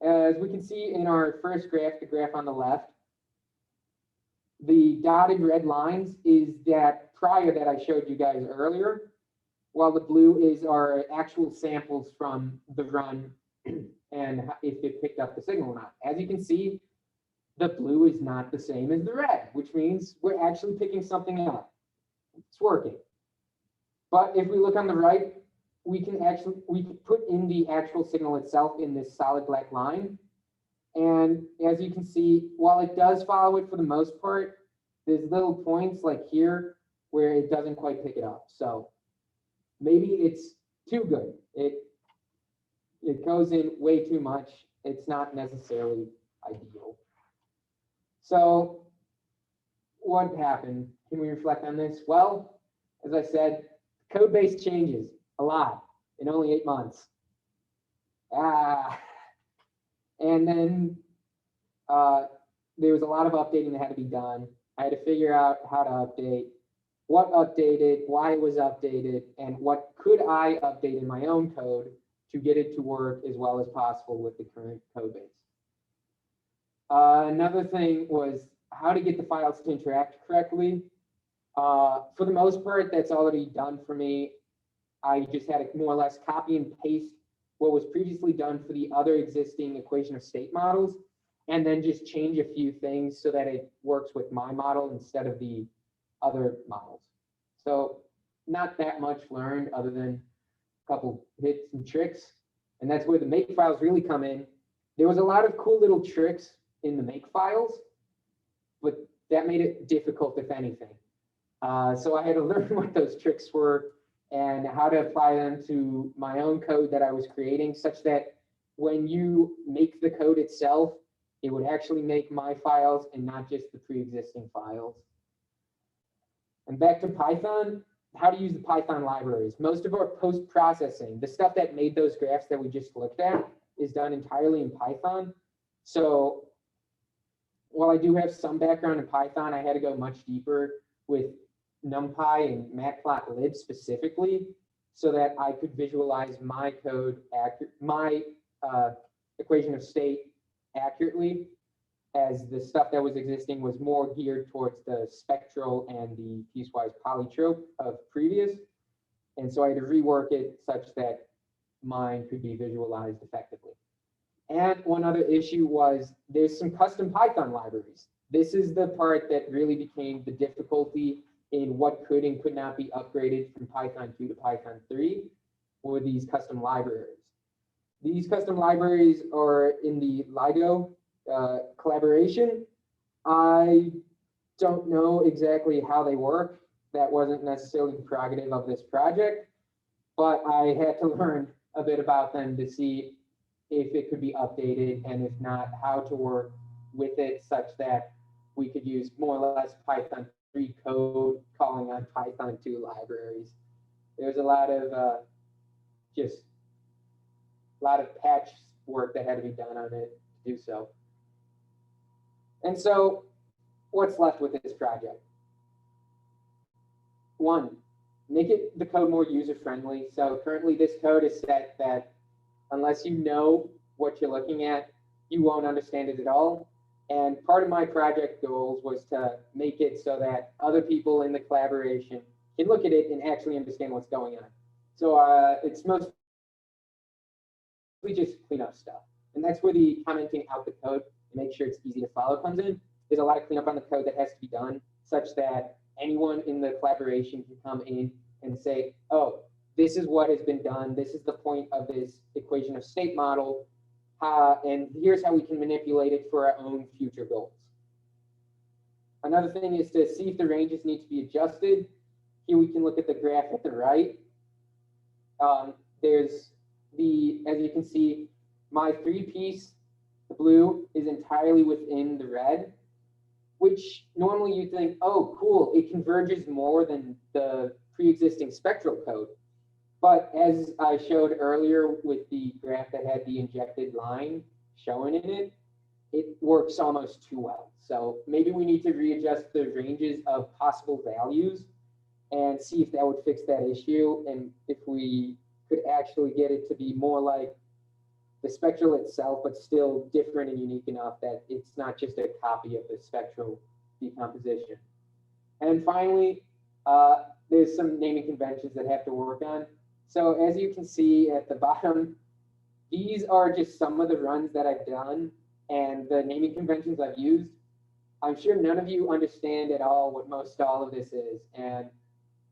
As we can see in our first graph, the graph on the left, the dotted red lines is that prior that I showed you guys earlier, while the blue is our actual samples from the run and if it picked up the signal or not. As you can see, the blue is not the same as the red, which means we're actually picking something up. It's working. But if we look on the right, we can put in the actual signal itself in this solid black line. And as you can see, while it does follow it for the most part, there's little points like here where it doesn't quite pick it up. So maybe it's too good. It goes in way too much. It's not necessarily ideal. So what happened? Can we reflect on this? Well, as I said, code base changes a lot in only 8 months. And then there was a lot of updating that had to be done. I had to figure out how to update, what updated, why it was updated, and what could I update in my own code to get it to work as well as possible with the current code base. Another thing was how to get the files to interact correctly. For the most part, that's already done for me. I just had to more or less copy and paste what was previously done for the other existing equation of state models, and then just change a few things so that it works with my model instead of the other models. So not that much learned other than a couple hits and tricks. And that's where the make files really come in. There was a lot of cool little tricks in the make files, but that made it difficult, if anything. So I had to learn what those tricks were and how to apply them to my own code that I was creating, such that when you make the code itself, it would actually make my files and not just the pre-existing files. And back to Python, how to use the Python libraries. Most of our post-processing, the stuff that made those graphs that we just looked at, is done entirely in Python. So while I do have some background in Python, I had to go much deeper with NumPy and Matplotlib specifically, so that I could visualize my code, my equation of state accurately, as the stuff that was existing was more geared towards the spectral and the piecewise polytrope of previous. And so I had to rework it such that mine could be visualized effectively. And one other issue was there's some custom Python libraries. This is the part that really became the difficulty in what could and could not be upgraded from Python 2 to Python 3 were these custom libraries. These custom libraries are in the LIGO collaboration. I don't know exactly how they work. That wasn't necessarily the prerogative of this project, but I had to learn a bit about them to see if it could be updated, and if not, how to work with it such that we could use more or less Python 3 code calling on Python 2 libraries. There's a lot of patch work that had to be done on it to do so. And so what's left with this project? One, make the code more user-friendly. So currently this code is set that unless you know what you're looking at, you won't understand it at all. And part of my project goals was to make it so that other people in the collaboration can look at it and actually understand what's going on. So it's mostly just clean up stuff. And that's where the commenting out the code to make sure it's easy to follow comes in. There's a lot of cleanup on the code that has to be done such that anyone in the collaboration can come in and say, oh, this is what has been done. This is the point of this equation of state model. And here's how we can manipulate it for our own future goals. Another thing is to see if the ranges need to be adjusted. Here we can look at the graph at the right. There's as you can see, my 3-piece, the blue, is entirely within the red, which normally you think, oh, cool, it converges more than the pre-existing spectral code. But as I showed earlier with the graph that had the injected line shown in it, it works almost too well. So maybe we need to readjust the ranges of possible values and see if that would fix that issue. And if we could actually get it to be more like the spectral itself, but still different and unique enough that it's not just a copy of the spectral decomposition. And finally, there's some naming conventions that have to work on. So as you can see at the bottom, these are just some of the runs that I've done and the naming conventions I've used. I'm sure none of you understand at all what most all of this is. And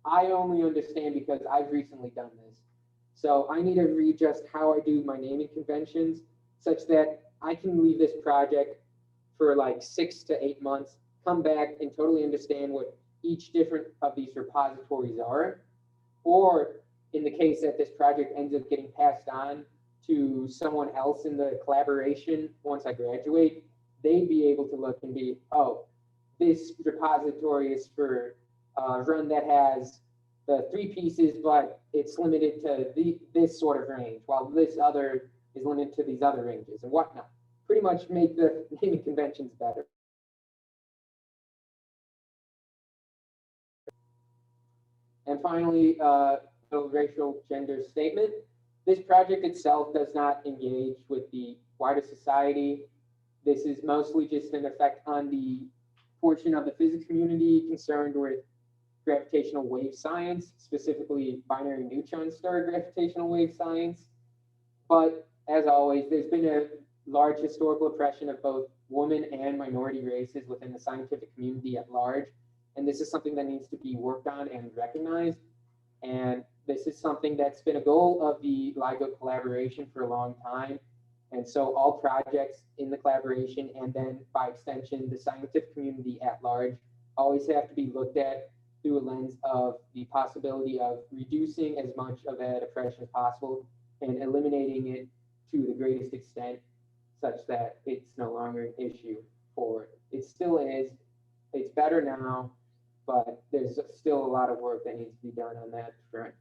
I only understand because I've recently done this. So I need to readjust how I do my naming conventions such that I can leave this project for like 6 to 8 months, come back and totally understand what each different of these repositories are. Or in the case that this project ends up getting passed on to someone else in the collaboration once I graduate, they'd be able to look and be, oh, this repository is for a run that has the 3 pieces, but it's limited to this sort of range, while this other is limited to these other ranges and whatnot. Pretty much make the naming conventions better. And finally, the racial gender statement. This project itself does not engage with the wider society. This is mostly just an effect on the portion of the physics community concerned with gravitational wave science, specifically binary neutron star gravitational wave science. But as always, there's been a large historical oppression of both women and minority races within the scientific community at large. And this is something that needs to be worked on and recognized. And this is something that's been a goal of the LIGO collaboration for a long time. And so all projects in the collaboration, and then by extension, the scientific community at large, always have to be looked at through a lens of the possibility of reducing as much of that oppression as possible and eliminating it to the greatest extent such that it's no longer an issue for it. It still is. It's better now, but there's still a lot of work that needs to be done on that front.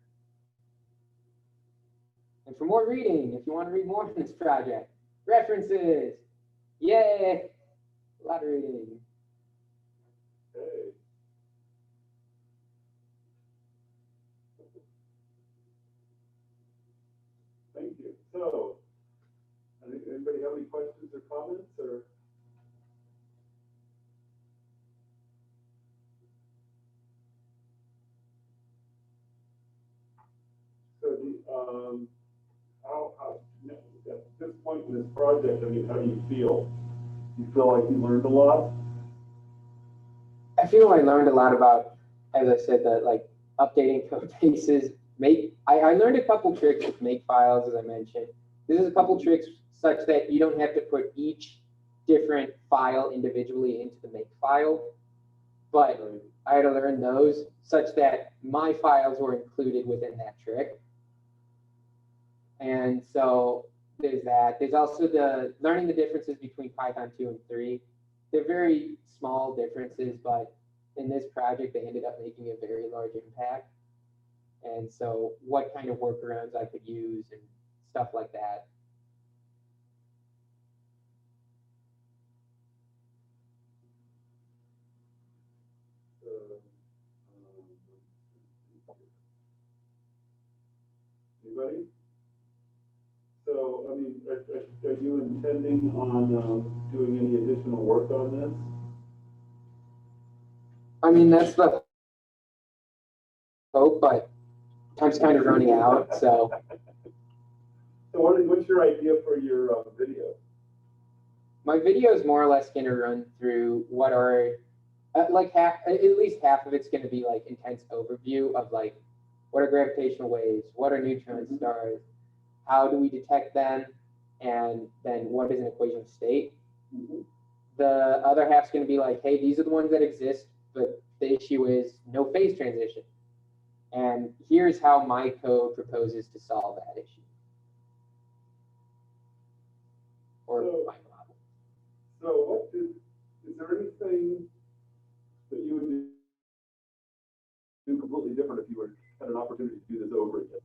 And for more reading, if you want to read more on this project, references, yay, a lot of reading. Okay. Thank you. So, anybody have any questions or comments or? So, at this point in this project, I mean, how do you feel? You feel like you learned a lot? I feel I learned a lot about, as I said, that like updating code bases. I learned a couple tricks with make files, as I mentioned. This is a couple tricks such that you don't have to put each different file individually into the make file. But I had to learn those such that my files were included within that trick. And so there's that. There's also the learning the differences between Python 2 and 3. They're very small differences, but in this project, they ended up making a very large impact. And so what kind of workarounds I could use and stuff like that. Anybody? So, I mean, are you intending on doing any additional work on this? I mean, that's the hope, but time's kind of running out, so. So what's your idea for your video? My video is more or less going to run through what are, at least half of it's going to be like intense overview of like, what are gravitational waves? What are neutron stars? How do we detect them? And then what is an equation of state? The other half's going to be like, hey, these are the ones that exist, but the issue is no phase transition. And here's how my code proposes to solve that issue. Or my model. So is there anything that you would do completely different if you had an opportunity to do this over again?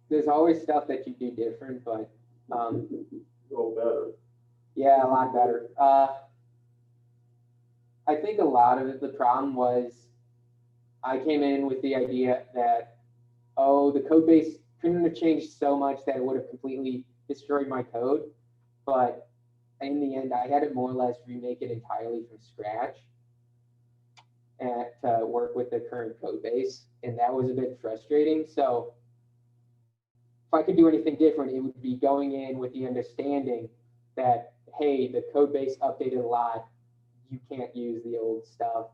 There's always stuff that you do different, but Go better. yeah, a lot better. I think a lot of it, the problem was I came in with the idea that, oh, the code base couldn't have changed so much that it would have completely destroyed my code. But in the end, I had to more or less remake it entirely from scratch and to work with the current code base. And that was a bit frustrating. So if I could do anything different, it would be going in with the understanding that, hey, the code base updated a lot. You can't use the old stuff.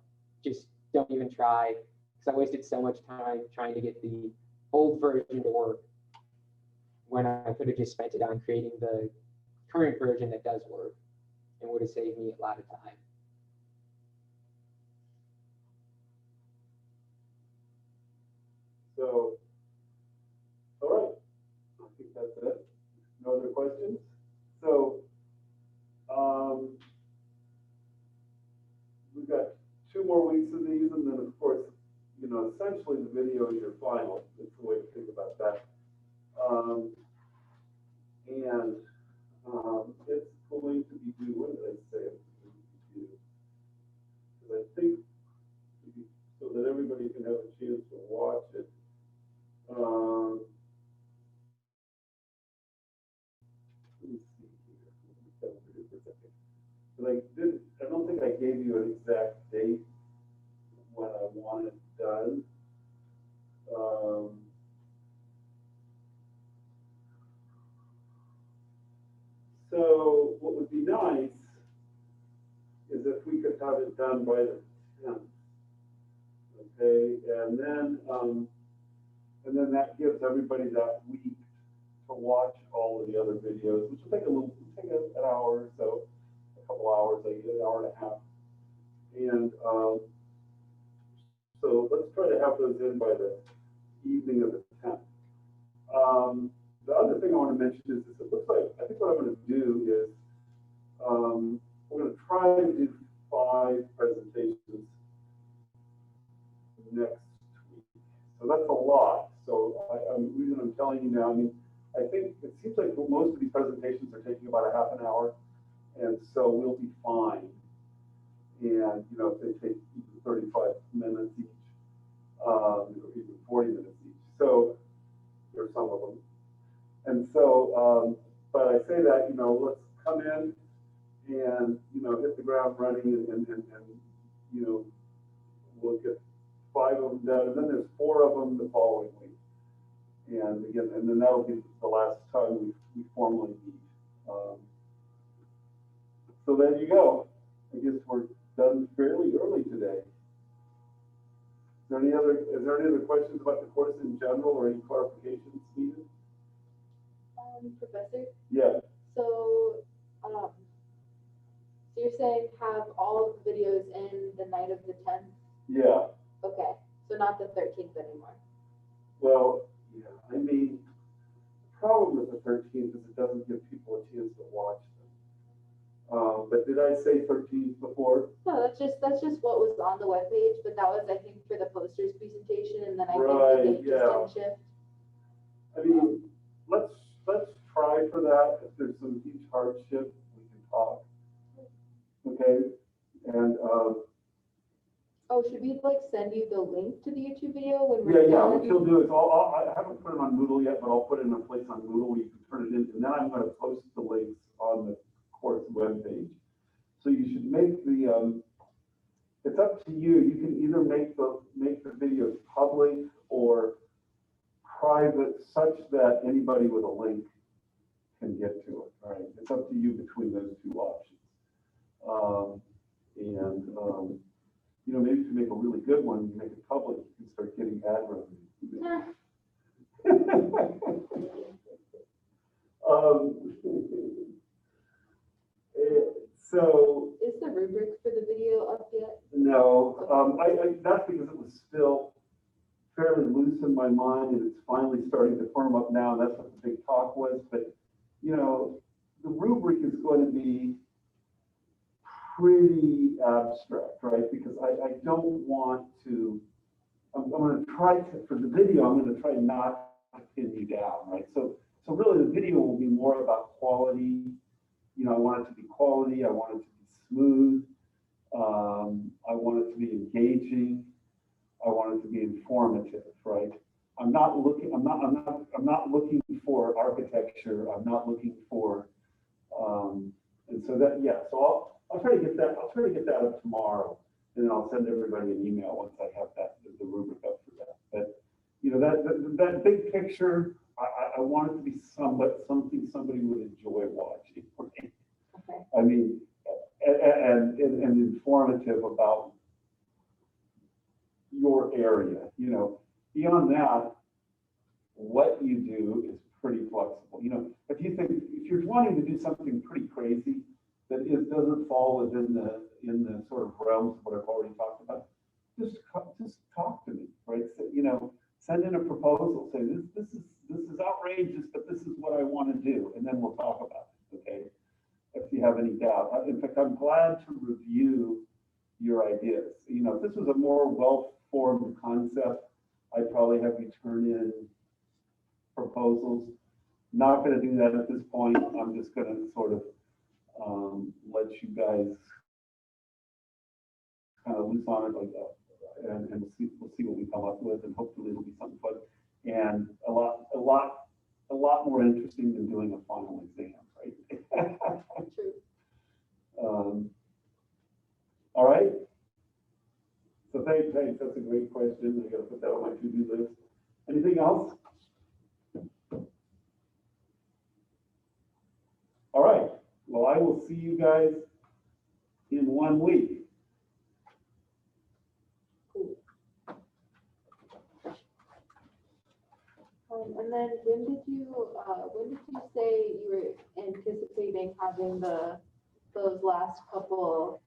Just don't even try. Because I wasted so much time trying to get the old version to work when I could have just spent it on creating the current version that does work and would have saved me a lot of time. So, all right, I think that's it. No other questions? So, we've got 2 more weeks of these, and then of course, you know, essentially the video is your final. That's the way to think about that. It's going to be due, what did I say it was going to be due? Because I think, so that everybody can have a chance to watch it. Let me see here. Let me for a second. But I don't think I gave you an exact date when I want it done. So what would be nice is if we could have it done by the 10th. Okay, and then that gives everybody that week to watch all of the other videos, which will take an hour or so, a couple hours, like an hour and a half. And so let's try to have those in by the evening of the 10th. The other thing I want to mention is it looks like, I think what I'm going to do is we're going to try to do 5 presentations next week. So that's a lot. So the reason I'm telling you now, I mean, I think it seems like most of these presentations are taking about a half an hour, and so we'll be fine. And, you know, if they take even 35 minutes each, or even 40 minutes each. So, or some of them. And so, but I say that, you know, let's come in and, you know, hit the ground running and you know, we'll get 5 of them done, and then there's 4 of them the following week. And again, and then that'll be the last time we formally meet. So there you go. I guess we're done fairly early today. Is there any other questions about the course in general or any clarifications needed? Professor? Yeah. So, so you're saying have all of the videos in the night of the 10th? Yeah. Okay, so not the 13th anymore. Well, yeah, I mean, the problem with the 13th is it doesn't give people a chance to watch them. But did I say 13th before? No, that's just what was on the webpage, but that was, I think, for the posters presentation, and then I Right, think the date yeah. just didn't shift. I mean, let's try for that. If there's some huge hardship, we can talk. Okay, and Oh, should we like send you the link to the YouTube video when we're yeah, done? what you'll do is I haven't put it on Moodle yet, but I'll put it in a place on Moodle where you can turn it in, and then I'm going to post the links on the course webpage. So you should make the it's up to you. You can either make the videos public or private, such that anybody with a link can get to it. All right, it's up to you between those 2 options. You know, maybe if you make a really good one, you make it public, you can start getting ad revenue. So Is the rubric for the video up yet? no, that's because it was still fairly loose in my mind, and it's finally starting to firm up now, and that's what the big talk was. But, you know, the rubric is going to be pretty abstract, right? Because I don't want to, I'm going to try to, for the video, I'm going to try not to pin you down, right? So really the video will be more about quality. You know, I want it to be quality, I want it to be smooth, I want it to be engaging. I want it to be informative, right? I'm not looking for architecture. I'm not looking for, and so that, yeah, so I'll try to get that up tomorrow, and then I'll send everybody an email once I have the rubric up for that. But, you know, that big picture, I want it to be something somebody would enjoy watching. Right? Okay. I mean, and informative about your area, you know. Beyond that, what you do is pretty flexible. You know, if you're wanting to do something pretty crazy that doesn't fall within the sort of realms of what I've already talked about, just talk to me, right? So, you know, send in a proposal. Say this is outrageous, but this is what I want to do, and then we'll talk about it. Okay. If you have any doubt. In fact, I'm glad to review your ideas. You know, if this was a more well-formed concept, I'd probably have you turn in proposals. Not going to do that at this point. I'm just going to sort of let you guys kind of loose on it like that, and we'll see what we come up with, and hopefully it'll be something fun and a lot more interesting than doing a final exam, right? True. All right. So thanks. That's a great question. I got to put that on my to-do list. Anything else? All right. Well, I will see you guys in 1 week. And then when did you say you were anticipating having those last couple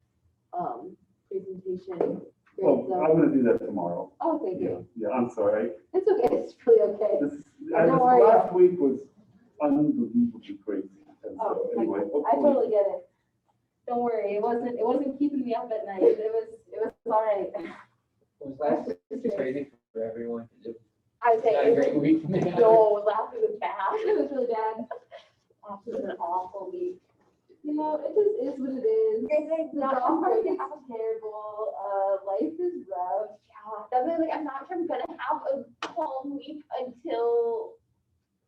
presentation Well, grades up? I'm going to do that tomorrow. Oh, okay, good. Yeah, I'm sorry. It's okay. It's really okay. This Don't worry. last week was unbelievably crazy. And so, Oh, anyway, I totally get it. Don't worry. It wasn't keeping me up at night. It was all right. Was last week crazy for everyone? I would say Not a great week. no, last week was bad. It was really bad. Last week was an awful week. You know, it just is what it is. It's The not job hard market to is have. terrible. Life is rough. Yeah, definitely. Like, I'm not sure I'm gonna have a calm week until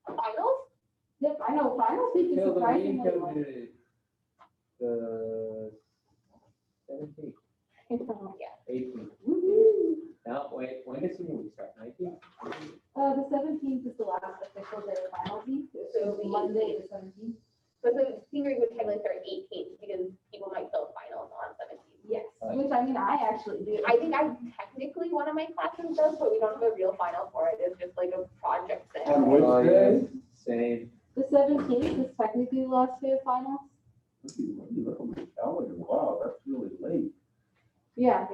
finals. Yep, I know. Finals week is Till the surprisingly week of light. the 17th, Yeah. 18th. Woohoo. No, wait, when does senior week start? 19th? The 17th is the last official day of finals week. So Monday the 17th. But the senior week would technically start 18th because people might still finals on 17th. Yes, Right. which I mean, I actually do. I think technically one of my classes does, but we don't have a real final for it. It's just like a project thing. On which Oh, day? yeah, same. The 17th is technically the last day of finals. Let me look at my calendar. Wow, that's really late. Yeah.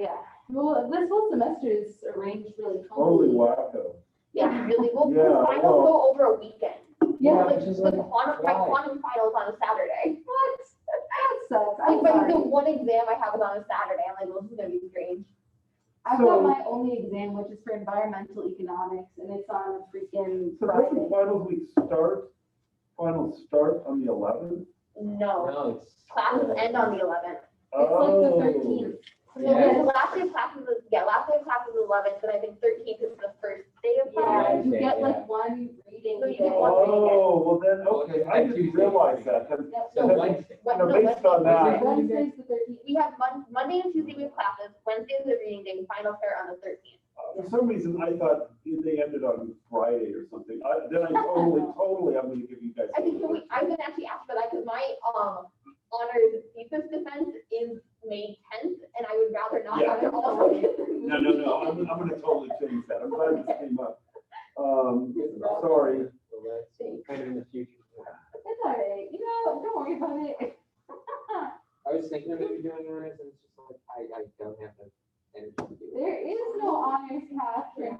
Well, this whole semester is arranged really Holy clunkily. wacko. Yeah, really. Well, Yeah, the finals well- go over a weekend. Yeah, Like, which is the like, quantum finals on a Saturday. What? That sucks. Like, I'm but sorry. the one exam I have is on a Saturday. I'm like, well, this is gonna be strange. I've So- got my only exam, which is for environmental economics, and it's on a freaking So doesn't Friday. finals start on the 11th? No, No, it's. classes end on the 11th. It's like the 13th. Yeah, the last day of classes is 11th, and I think 13th is the first day of Yeah, finals. you Okay, get yeah. like one reading So you day. get one reading. Oh, well then, okay, I Like didn't Tuesday. realize that. Then- Yep. So then- Wednesday. No, based on that. Wednesday's the 13th. We have Monday and Tuesday we have classes, Wednesday is the reading day, finals start on the 13th. For some reason, I thought they ended on Friday or something. Then I totally, I'm gonna give you guys. I think I can actually ask for that, because my honors thesis defense is May 10th, and I would rather not have it all. No, I'm gonna totally change that. I'm glad this came up. Sorry. So that's kind of in the future. It's all right. You know, don't worry about it. I was thinking of maybe doing honors, and it's just like, I don't have the energy to do it. There is no honors path for